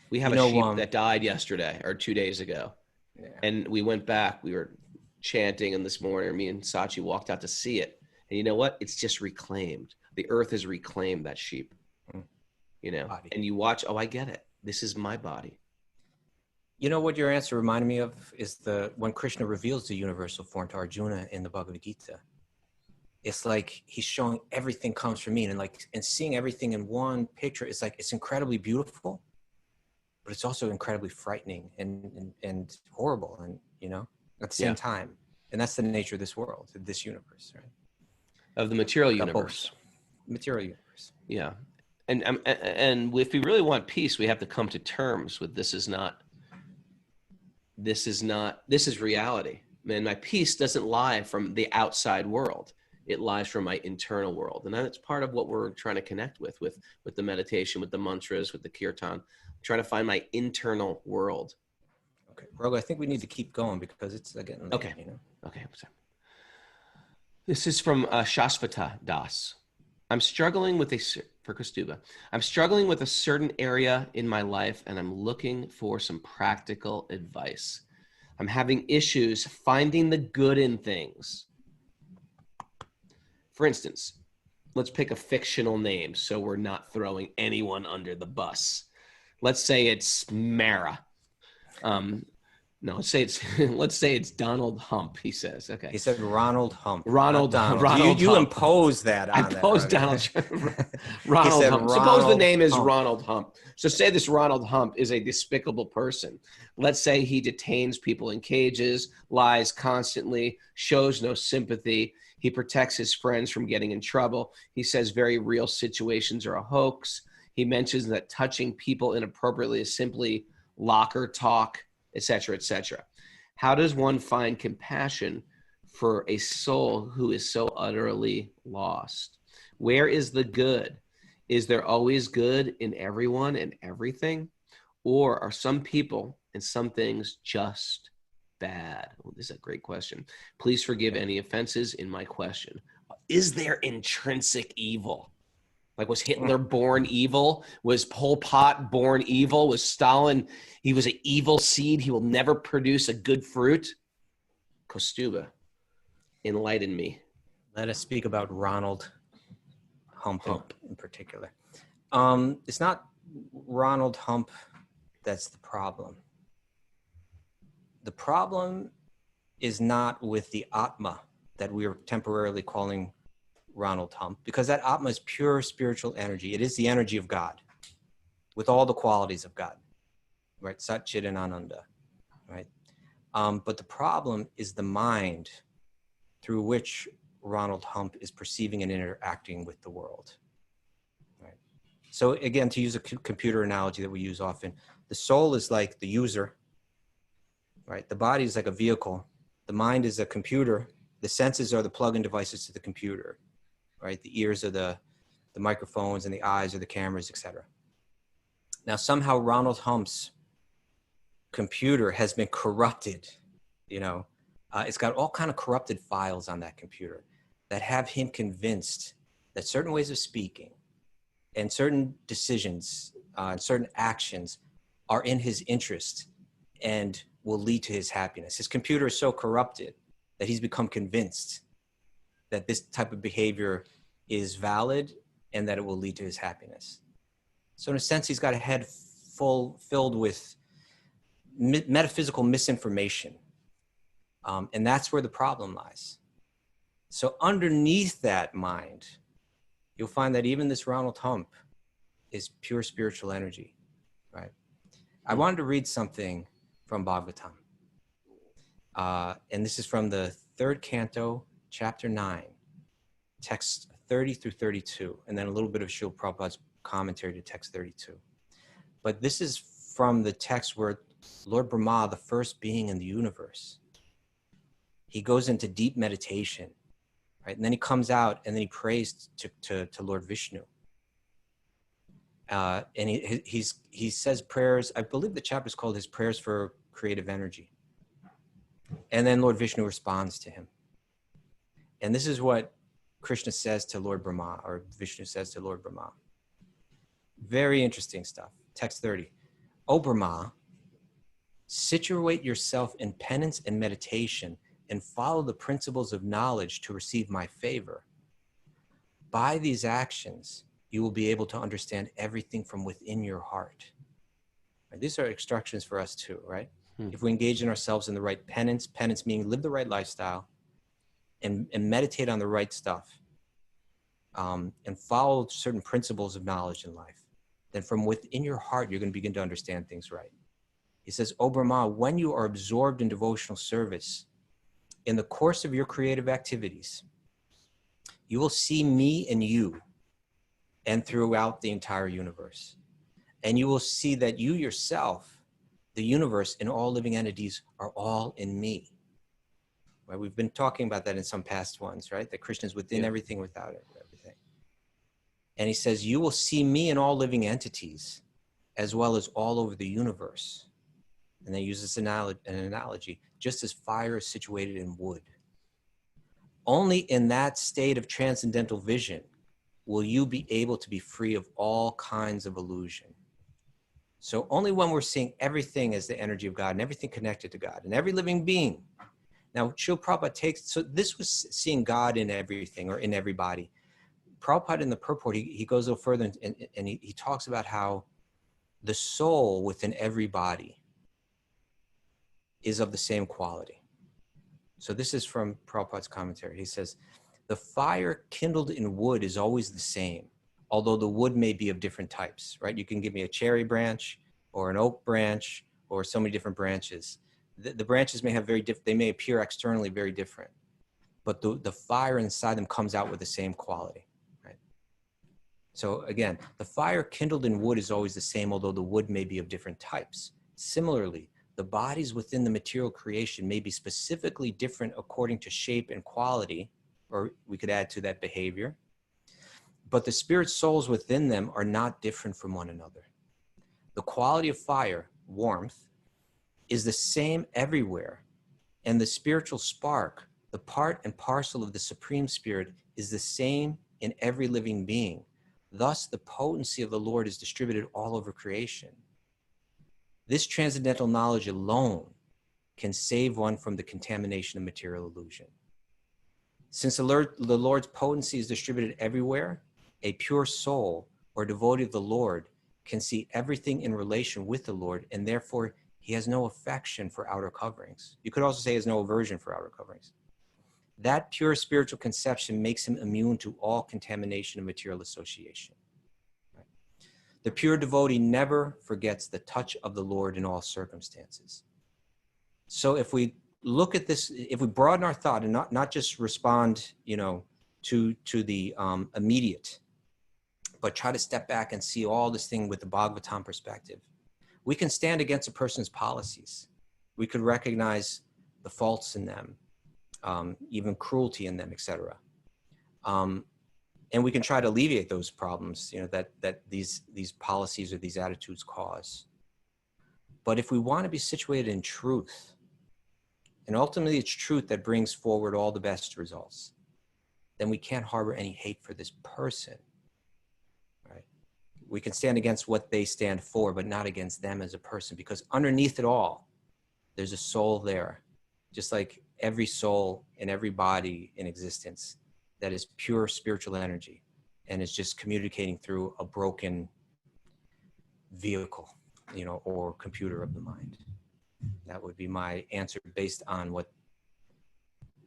We have a sheep that died yesterday or 2 days ago. Yeah. And we went back. We were chanting, and this morning, me and Sachi walked out to see it. And you know what? It's just reclaimed. The earth has reclaimed that sheep. You know, body. And you watch, oh, I get it. This is my body. You know what your answer reminded me of is when Krishna reveals the universal form to Arjuna in the Bhagavad Gita. It's like he's showing everything comes from me, and seeing everything in one picture. It's like it's incredibly beautiful, but it's also incredibly frightening and horrible, and at the same time. And that's the nature of this world, of this universe, right? Of the material universe. Material universe. Yeah, and if we really want peace, we have to come to terms with this is reality. Man, my peace doesn't lie from the outside world. It lies from my internal world. And that's part of what we're trying to connect with the meditation, with the mantras, with the kirtan, trying to find my internal world. Okay. Raghu, I think we need to keep going because it's getting late. Okay. Okay. This is from Shasvata Das. For Kaustubha. I'm struggling with a certain area in my life and I'm looking for some practical advice. I'm having issues finding the good in things. For instance, let's pick a fictional name so we're not throwing anyone under the bus. Let's say it's Mara. No, let's say it's Donald Hump, he says. Okay. He said Ronald Hump. Ronald you Hump. Imposed that on I imposed Donald Ronald Hump. Suppose the name is Ronald Hump. So say this Ronald Hump is a despicable person. Let's say he detains people in cages, lies constantly, shows no sympathy. He protects his friends from getting in trouble. He says very real situations are a hoax. He mentions that touching people inappropriately is simply locker talk, etc., etc. How does one find compassion for a soul who is so utterly lost? Where is the good? Is there always good in everyone and everything? Or are some people and some things just bad? Well, this is a great question. Please forgive any offenses in my question. Is there intrinsic evil? Like, was Hitler born evil? Was Pol Pot born evil? Was Stalin, he was an evil seed? He will never produce a good fruit? Kaustubha, enlighten me. Let us speak about Ronald Hump in particular. It's not Ronald Hump that's the problem. The problem is not with the Atma that we are temporarily calling Ronald Hump, because that Atma is pure spiritual energy. It is the energy of God with all the qualities of God, right? Sat Chit and Ananda, right? But the problem is the mind through which Ronald Hump is perceiving and interacting with the world, right? So again, to use a computer analogy that we use often, the soul is like the user, right? The body is like a vehicle. The mind is a computer. The senses are the plug-in devices to the computer, right? The ears are the microphones, and the eyes are the cameras, etc. Now, somehow Ronald Hump's computer has been corrupted, it's got all kind of corrupted files on that computer that have him convinced that certain ways of speaking and certain decisions and certain actions are in his interest and will lead to his happiness. His computer is so corrupted that he's become convinced that this type of behavior is valid and that it will lead to his happiness. So in a sense, he's got a head filled with metaphysical misinformation. And that's where the problem lies. So underneath that mind, you'll find that even this Ronald hump is pure spiritual energy, right? I wanted to read something from Bhagavatam. And this is from the 3rd canto, chapter 9, text 30 through 32, and then a little bit of Srila Prabhupada's commentary to text 32. But this is from the text where Lord Brahma, the first being in the universe, he goes into deep meditation, right? And then he comes out and then he prays to Lord Vishnu. And he says prayers, I believe the chapter is called his prayers for creative energy. And then Lord Vishnu responds to him. And this is what Krishna says to Lord Brahma, or Vishnu says to Lord Brahma. Very interesting stuff. Text 30. O Brahma, situate yourself in penance and meditation and follow the principles of knowledge to receive my favor. By these actions, you will be able to understand everything from within your heart. Right? These are instructions for us too, right? If we engage in ourselves in the right penance meaning live the right lifestyle, and meditate on the right stuff, and follow certain principles of knowledge in life, then from within your heart, you're going to begin to understand things right. He says, O Brahma, when you are absorbed in devotional service, in the course of your creative activities, you will see me and you, and throughout the entire universe. And you will see that you yourself, the universe, and all living entities are all in me. Right? We've been talking about that in some past ones, right? That Krishna is within everything, without everything. And he says, you will see me and all living entities, as well as all over the universe. And they use this an analogy, just as fire is situated in wood. Only in that state of transcendental vision will you be able to be free of all kinds of illusion. So only when we're seeing everything as the energy of God and everything connected to God and every living being. Now, Srila Prabhupada takes, so this was seeing God in everything or in everybody. Prabhupada in the purport, he goes a little further and he talks about how the soul within every body is of the same quality. So this is from Prabhupada's commentary. He says, the fire kindled in wood is always the same, although the wood may be of different types, right? You can give me a cherry branch or an oak branch or so many different branches. The branches may have they may appear externally very different, but the fire inside them comes out with the same quality, right? So again, the fire kindled in wood is always the same, although the wood may be of different types. Similarly, the bodies within the material creation may be specifically different according to shape and quality, or we could add to that behavior, but the spirit souls within them are not different from one another. The quality of fire, warmth, is the same everywhere, and the spiritual spark, the part and parcel of the Supreme Spirit, is the same in every living being. Thus, the potency of the Lord is distributed all over creation. This transcendental knowledge alone can save one from the contamination of material illusion. Since the Lord's potency is distributed everywhere, a pure soul or devotee of the Lord can see everything in relation with the Lord, and therefore he has no affection for outer coverings. You could also say he has no aversion for outer coverings. That pure spiritual conception makes him immune to all contamination of material association. Right? The pure devotee never forgets the touch of the Lord in all circumstances. So if we look at this, if we broaden our thought and not just respond, to the immediate, but try to step back and see all this thing with the Bhagavatam perspective, we can stand against a person's policies. We could recognize the faults in them, even cruelty in them, etc. And we can try to alleviate those problems, that these policies or these attitudes cause. But if we want to be situated in truth, and ultimately it's truth that brings forward all the best results, then we can't harbor any hate for this person. We can stand against what they stand for, but not against them as a person, because underneath it all, there's a soul there, just like every soul in every body in existence that is pure spiritual energy and is just communicating through a broken vehicle, or computer of the mind. That would be my answer based on what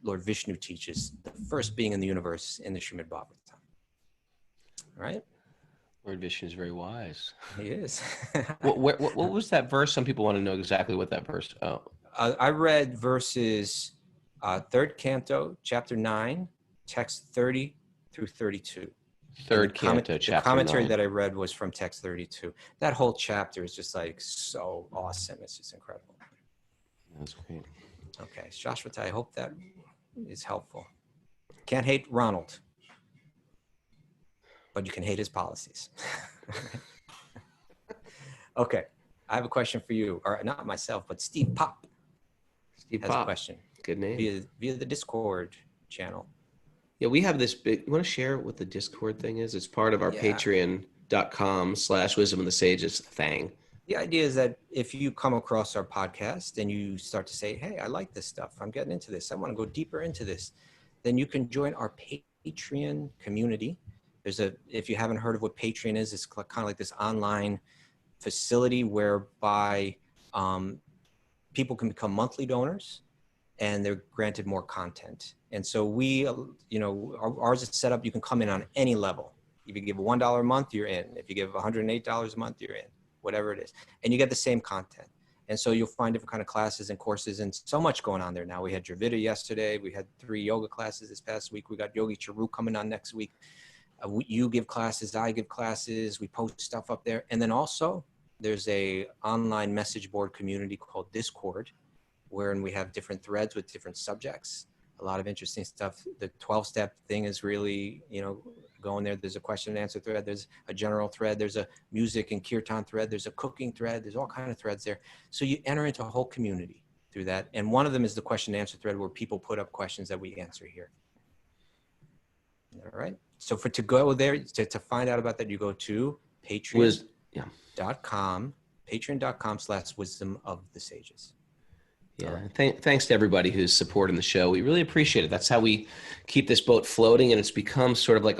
Lord Vishnu teaches, the first being in the universe in the Srimad Bhagavatam. All right? Lord Vishnu is very wise. He is. What was that verse? Some people want to know exactly what that verse. Oh, I read verses 3rd canto, chapter 9, text 30 through 32. third canto, chapter 9. The commentary that I read was from text 32. That whole chapter is just like so awesome. It's just incredible. That's great. Okay, Shashwata, I hope that is helpful. Can't hate Ronald, but you can hate his policies. Okay, I have a question for you, or not myself, but Steve Pop has a question. Good name. Via the Discord channel. Yeah, we have this big, you want to share what the Discord thing is? It's part of our patreon.com/wisdom of the sages thing. The idea is that if you come across our podcast and you start to say, hey, I like this stuff, I'm getting into this, I want to go deeper into this, then you can join our Patreon community. If you haven't heard of what Patreon is, it's kind of like this online facility whereby people can become monthly donors and they're granted more content. And so ours is set up, you can come in on any level. If you give $1 a month, you're in. If you give $108 a month, you're in. Whatever it is, and you get the same content. And so you'll find different kind of classes and courses and so much going on there now. We had Dravida yesterday. We had 3 yoga classes this past week. We got Yogi Charu coming on next week. You give classes, I give classes. We post stuff up there. And then also there's a online message board community called Discord, wherein we have different threads with different subjects. A lot of interesting stuff. The 12-step thing is really, going there. There's a question and answer thread. There's a general thread. There's a music and kirtan thread. There's a cooking thread. There's all kinds of threads there. So you enter into a whole community through that. And one of them is the question and answer thread where people put up questions that we answer here. All right. So to go there, to find out about that, you go to patreon.com/wisdom of the sages. Yeah. Thanks to everybody who's supporting the show. We really appreciate it. That's how we keep this boat floating. And it's become sort of like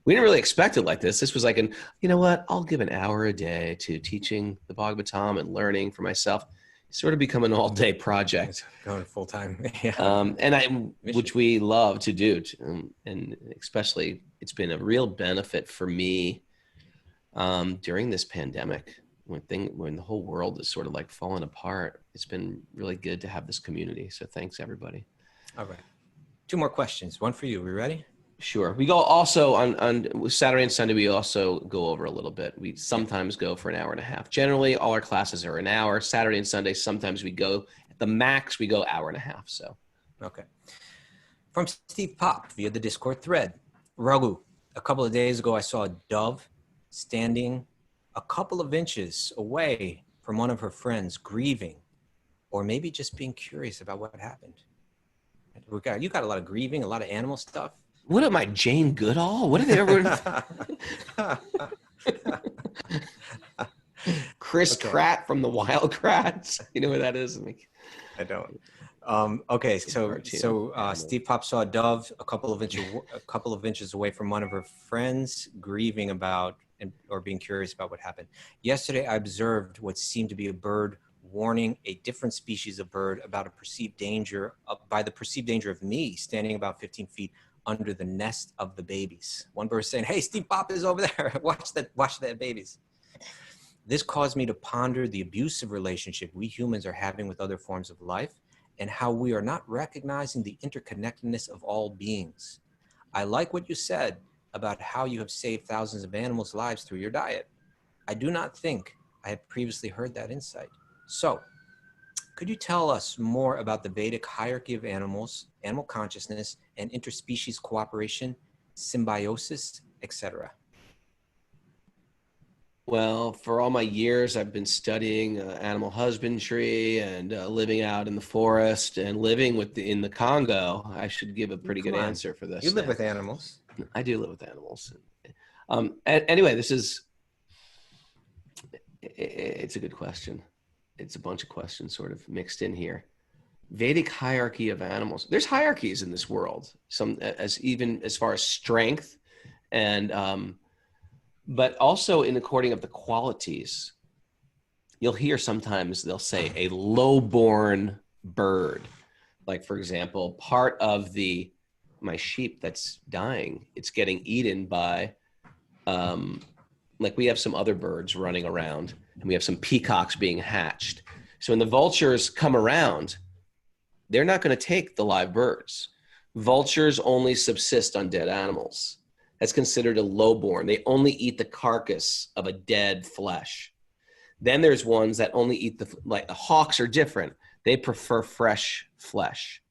we didn't really expect it like this. This was like I'll give an hour a day to teaching the Bhagavatam and learning for myself. It's sort of become an all-day project. It's going full time. Yeah. Which we love to do. And especially it's been a real benefit for me during this pandemic. When the whole world is sort of like falling apart, it's been really good to have this community. So thanks, everybody. All right. 2 more questions. One for you. We ready? Sure. We go also on Saturday and Sunday. We also go over a little bit. We sometimes go for an hour and a half. Generally, all our classes are an hour. Saturday and Sunday, sometimes we go at the max. We go hour and a half. So, okay. From Steve Pop via the Discord thread, Raghu. A couple of days ago, I saw a dove standing a couple of inches away from one of her friends, grieving, or maybe just being curious about what happened. You got a lot of grieving, a lot of animal stuff. What am I, Jane Goodall? What are they ever? Chris Pratt from the Wild Kratts. You know where that is? I don't. Okay, so Steve Pop saw a dove a couple of inches away from one of her friends, grieving about or being curious about what happened. Yesterday, I observed what seemed to be a bird warning a different species of bird about a perceived danger by the perceived danger of me standing about 15 feet under the nest of the babies. One bird saying, "Hey, Steve Pop is over there. Watch that babies." This caused me to ponder the abusive relationship we humans are having with other forms of life and how we are not recognizing the interconnectedness of all beings. I like what you said about how you have saved thousands of animals' lives through your diet. I do not think I had previously heard that insight. So, could you tell us more about the Vedic hierarchy of animals, animal consciousness, and interspecies cooperation, symbiosis, etc.? Well, for all my years, I've been studying animal husbandry and living out in the forest and living in the Congo. I should give a pretty good answer for this. You live with animals. I do live with animals. Anyway, it's a good question. It's a bunch of questions sort of mixed in here. Vedic hierarchy of animals. There's hierarchies in this world, even as far as strength and but also in according of the qualities. You'll hear sometimes they'll say a low-born bird, like for example, part of my sheep that's dying, it's getting eaten by, like we have some other birds running around, and we have some peacocks being hatched. So when the vultures come around, they're not going to take the live birds. Vultures only subsist on dead animals. That's considered a lowborn. They only eat the carcass of a dead flesh. Then there's ones that only eat like the hawks are different. They prefer fresh flesh.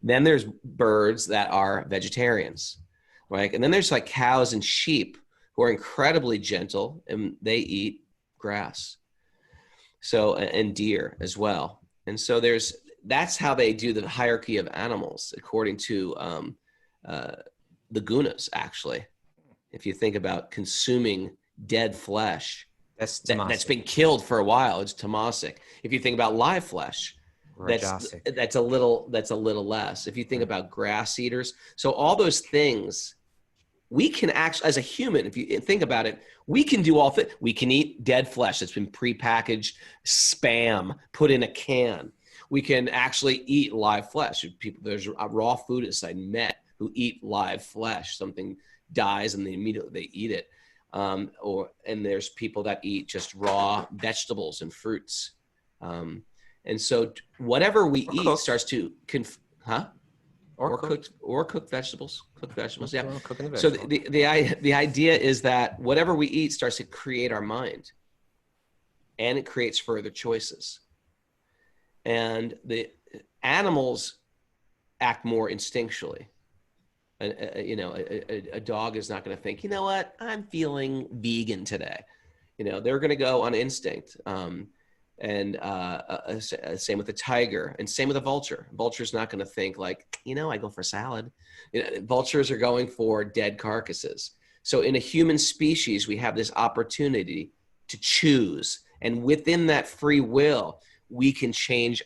Then there's birds that are vegetarians, right? And then there's like cows and sheep who are incredibly gentle, and they eat grass. So, and deer as well. And so that's how they do the hierarchy of animals, according to the gunas, actually. If you think about consuming dead flesh, that's been killed for a while, it's tamasic. If you think about live flesh, that's a little less. If you think about grass eaters, so all those things, we can actually, as a human, if you think about it, we can do all things. We can eat dead flesh that's been prepackaged, spam, put in a can. We can actually eat live flesh. There's raw foodists I met who eat live flesh. Something dies and they immediately eat it. And there's people that eat just raw vegetables and fruits. And so whatever we eat starts to cooked vegetables. Yeah. So the idea is that whatever we eat starts to create our mind, and it creates further choices. And the animals act more instinctually. A dog is not going to think, you know what, I'm feeling vegan today. They're going to go on instinct. And same with the tiger, and same with a vulture. Vulture's not going to think like, I go for salad. Vultures are going for dead carcasses. So in a human species, we have this opportunity to choose. And within that free will, we can change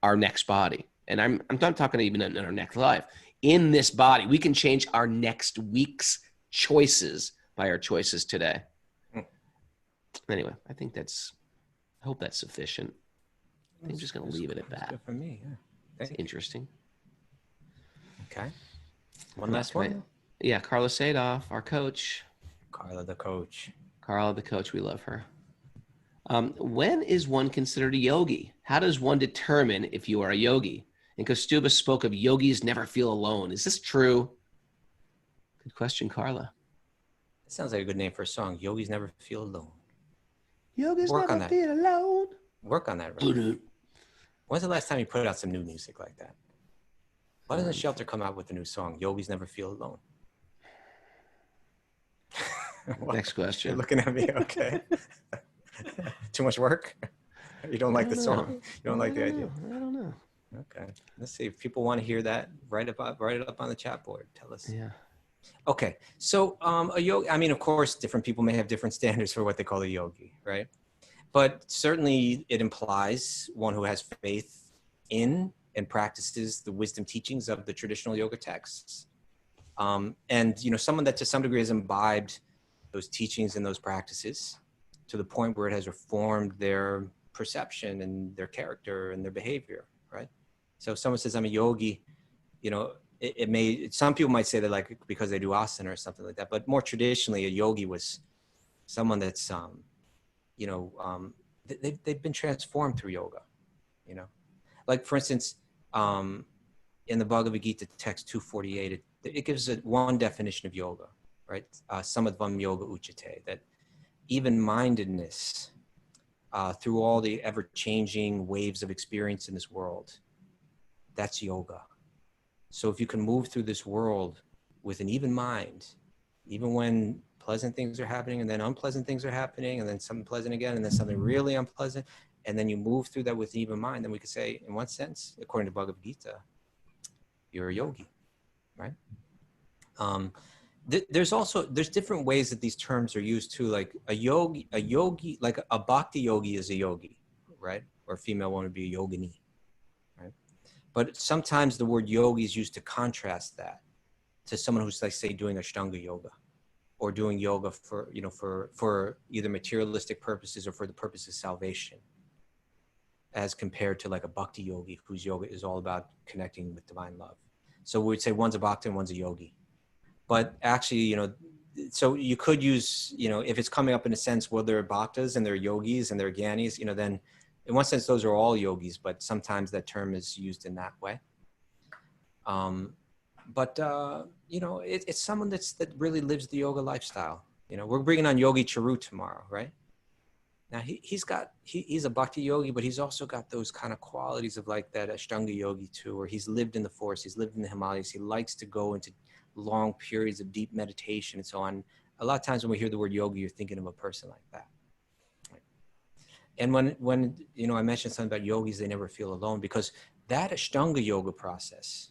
our next body. And I'm not talking even in our next life. In this body, we can change our next week's choices by our choices today. Anyway, I hope that's sufficient. I think I'm just going to leave it at that. Good for me, yeah. That's interesting. Okay. One last one. Yeah, Carla Sadov, our coach. Carla the coach. We love her. When is one considered a yogi? How does one determine if you are a yogi? And Kaustubha spoke of yogis never feel alone. Is this true? Good question, Carla. It sounds like a good name for a song. Yogis never feel alone. Yogis never feel alone. Work on that. Right? When's the last time you put out some new music like that? Why doesn't Shelter come out with a new song? Yogis never feel alone. Next question. You're looking at me, okay. Too much work? You don't like the song? You don't like the idea? I don't know. Okay. Let's see. If people want to hear that, write it up on the chat board. Tell us. Yeah. Okay. So a yogi, I mean, of course, different people may have different standards for what they call a yogi, right? But certainly it implies one who has faith in and practices the wisdom teachings of the traditional yoga texts. And, someone that to some degree has imbibed those teachings and those practices to the point where it has reformed their perception and their character and their behavior, right? So if someone says, I'm a yogi, some people might say that like because they do asana or something like that, but more traditionally a yogi was someone that's, they've been transformed through yoga, like for instance, in the Bhagavad Gita text 248, it gives one definition of yoga, right? Samadvam yoga uchate, that even-mindedness through all the ever-changing waves of experience in this world, that's yoga. So if you can move through this world with an even mind, even when pleasant things are happening and then unpleasant things are happening and then something pleasant again and then something really unpleasant, and then you move through that with an even mind, then we could say, in one sense, according to Bhagavad Gita, you're a yogi, right? There's different ways that these terms are used too. Like a yogi, like a bhakti-yogi is a yogi, right? Or a female one would be a yogini, right? But sometimes the word yogi is used to contrast that to someone who's like, say, doing Ashtanga yoga or doing yoga for either materialistic purposes or for the purpose of salvation. as compared to like a Bhakti-yogi, whose yoga is all about connecting with divine love. So we would say one's a Bhakta and one's a yogi. But actually, you know, so you could use, you know, if it's coming up in a sense where there are Bhaktas and there are yogis and there are Gyanis, you know, then in one sense, those are all yogis, but sometimes that term is used in that way. You know, it's someone that really lives the yoga lifestyle. You know, we're bringing on Yogi Charu tomorrow, right? Now he's a Bhakti yogi, but he's also got those kind of qualities of like that Ashtanga yogi too, where he's lived in the forest, he's lived in the Himalayas, he likes to go into long periods of deep meditation and so on. A lot of times when we hear the word yogi, you're thinking of a person like that. And when you know, I mentioned something about yogis, they never feel alone, because that Ashtanga yoga process,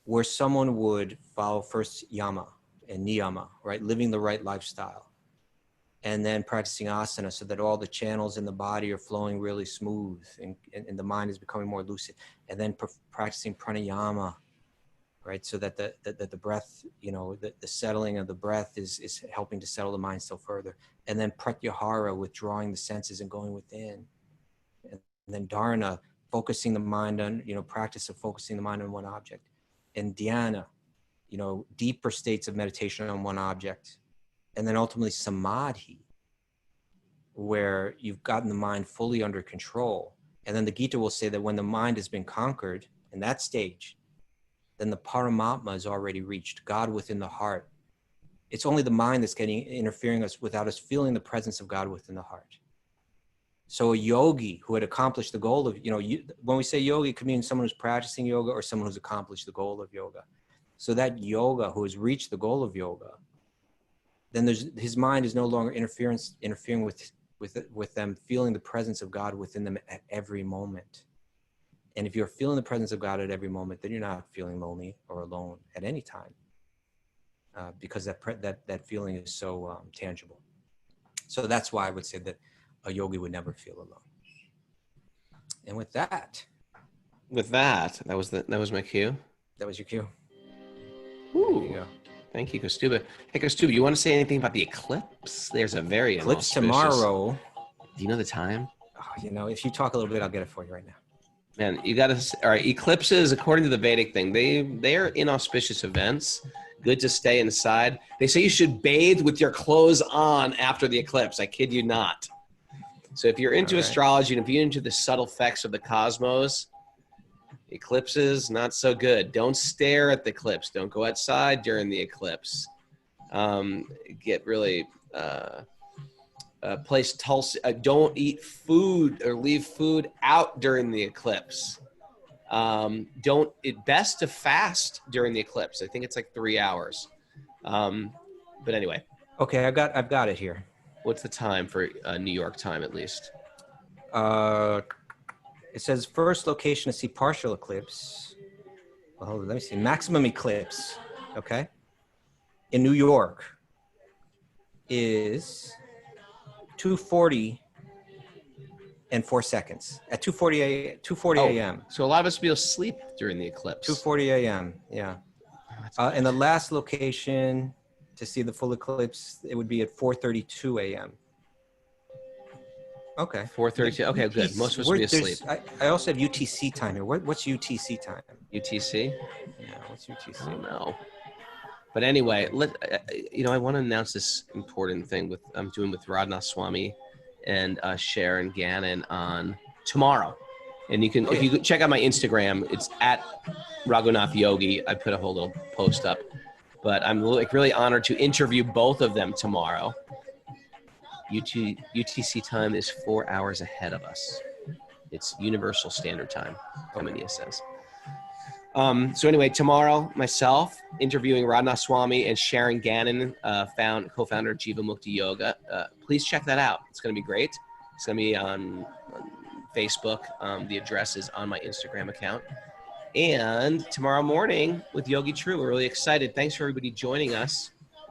where someone would follow first yama and niyama, right? Living the right lifestyle, and then practicing asana so that all the channels in the body are flowing really smooth and the mind is becoming more lucid. And then practicing pranayama, right? So that the breath, you know, the settling of the breath is helping to settle the mind still further. And then pratyahara, withdrawing the senses and going within. And then dharana, focusing the mind on, you know, practice of focusing the mind on one object. And dhyana, you know, deeper states of meditation on one object. And then ultimately samadhi, where you've gotten the mind fully under control. And then the Gita will say that when the mind has been conquered in that stage, then the Paramatma is already reached, God within the heart. It's only the mind that's interfering us without us feeling the presence of God within the heart. So a yogi who had accomplished the goal of, you know, when we say yogi, it could mean someone who's practicing yoga or someone who's accomplished the goal of yoga. So that yoga who has reached the goal of yoga, then his mind is no longer interfering with them feeling the presence of God within them at every moment. And if you're feeling the presence of God at every moment, then you're not feeling lonely or alone at any time, because that feeling is so tangible. So that's why I would say that a yogi would never feel alone. And with that, that was my cue. that was your cue. Ooh. There you go. Thank you, Kaustubha. Hey, Kaustubha, you want to say anything about the eclipse? There's a very Eclipse inauspicious- tomorrow. Do you know the time? Oh, you know, if you talk a little bit, I'll get it for you right now. Man, you got to. All right, eclipses, according to the Vedic thing, they are inauspicious events. Good to stay inside. They say you should bathe with your clothes on after the eclipse. I kid you not. So if you're into astrology and if you're into the subtle effects of the cosmos, eclipses, not so good. Don't stare at the eclipse. Don't go outside during the eclipse. Get really place Tulsi. Don't eat food or leave food out during the eclipse. Best to fast during the eclipse. I think it's like 3 hours. But anyway. Okay, I've got it here. What's the time for New York time, at least? It says first location to see partial eclipse. Well, hold on, let me see. Maximum eclipse, okay, in New York is 2:40 and 4 seconds at 2:40 a.m. So a lot of us will be asleep during the eclipse. 2:40 a.m. Yeah. And the last location to see the full eclipse, it would be at 4:32 a.m. Okay. 4:32. Okay, good. Most of us will be asleep. I also have UTC time here. What's UTC time? UTC? Yeah, what's UTC? I don't know. But anyway, I want to announce this important thing I'm doing with Raghunath Swami and Sharon Gannon on tomorrow. And you if you check out my Instagram, it's at Raghunath Yogi. I put a whole little post up. But I'm really honored to interview both of them tomorrow. UTC time is 4 hours ahead of us. It's Universal Standard Time, Kaminia says. So anyway, tomorrow, myself interviewing Raghunath Swami and Sharon Gannon, co-founder of Jiva Mukti Yoga. Please check that out. It's going to be great. It's going to be on Facebook. The address is on my Instagram account. And tomorrow morning with Yogi True, we're really excited. Thanks for everybody joining us.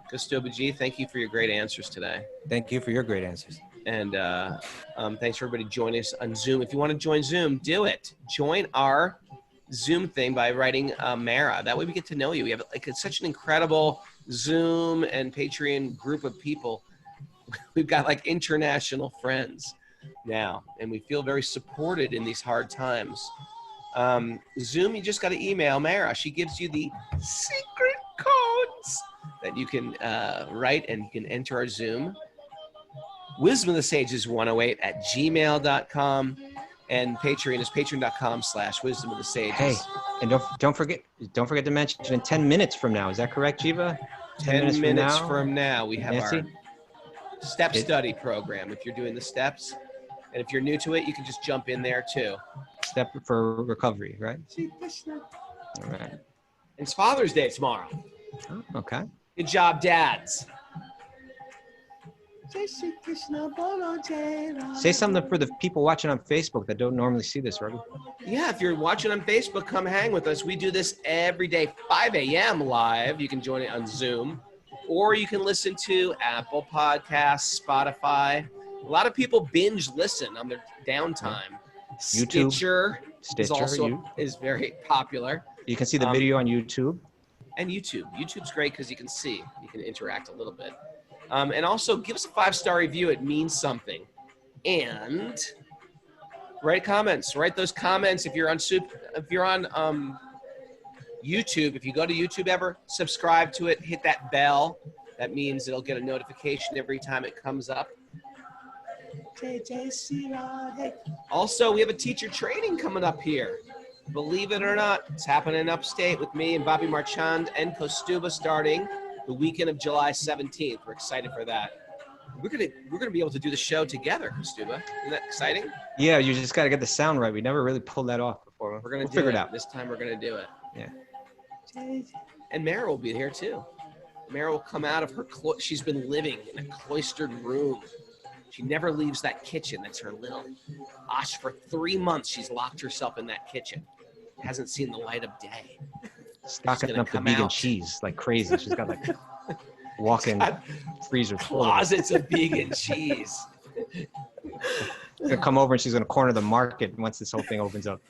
Kaustubha ji, thank you for your great answers today. Thank you for your great answers. And thanks for everybody joining us on Zoom. If you want to join Zoom, do it. Join our Zoom thing by writing Mara. That way we get to know you. We have it's such an incredible Zoom and Patreon group of people. We've got international friends. now, and we feel very supported in these hard times. Zoom, you just got to email Mara. She gives you the secret codes that you can write, and you can enter our Zoom. Wisdom of the Sages 108 at gmail.com, and Patreon is patreon.com/wisdom of the sages. Hey, and don't forget to mention in 10 minutes from now. Is that correct, Jiva? 10 minutes from now, we have Nancy? our step study program. If you're doing the steps, and if you're new to it, you can just jump in there too. Step for recovery, right? All right. And it's Father's Day tomorrow. Oh, okay. Good job, dads. Say something for the people watching on Facebook that don't normally see this, Raghu. Yeah, if you're watching on Facebook, come hang with us. We do this every day, 5 a.m. live. You can join it on Zoom, or you can listen to Apple Podcasts, Spotify. A lot of people binge listen on their downtime. YouTube. Stitcher is very popular. You can see the video on YouTube. And YouTube. YouTube's great because you can see. You can interact a little bit. And also, give us a 5-star review. It means something. And write comments. Write those comments. If you're on YouTube, if you go to YouTube ever, subscribe to it. Hit that bell. That means it'll get a notification every time it comes up. Also, we have a teacher training coming up here. Believe it or not, it's happening upstate with me and Bobby Marchand and Kaustubha starting the weekend of July 17th. We're excited for that. We're gonna be able to do the show together, Kaustubha. Isn't that exciting? Yeah, you just got to get the sound right. We never really pulled that off before. We'll figure it out. This time we're gonna do it. Yeah. And Mara will be here too. Mara will come out of her she's been living in a cloistered room. She never leaves that kitchen. That's her little for 3 months. She's locked herself in that kitchen. Hasn't seen the light of day. Stocking up the vegan cheese like crazy. She's got like walk-in freezer closets of vegan cheese. She's gonna come over and she's gonna corner the market once this whole thing opens up.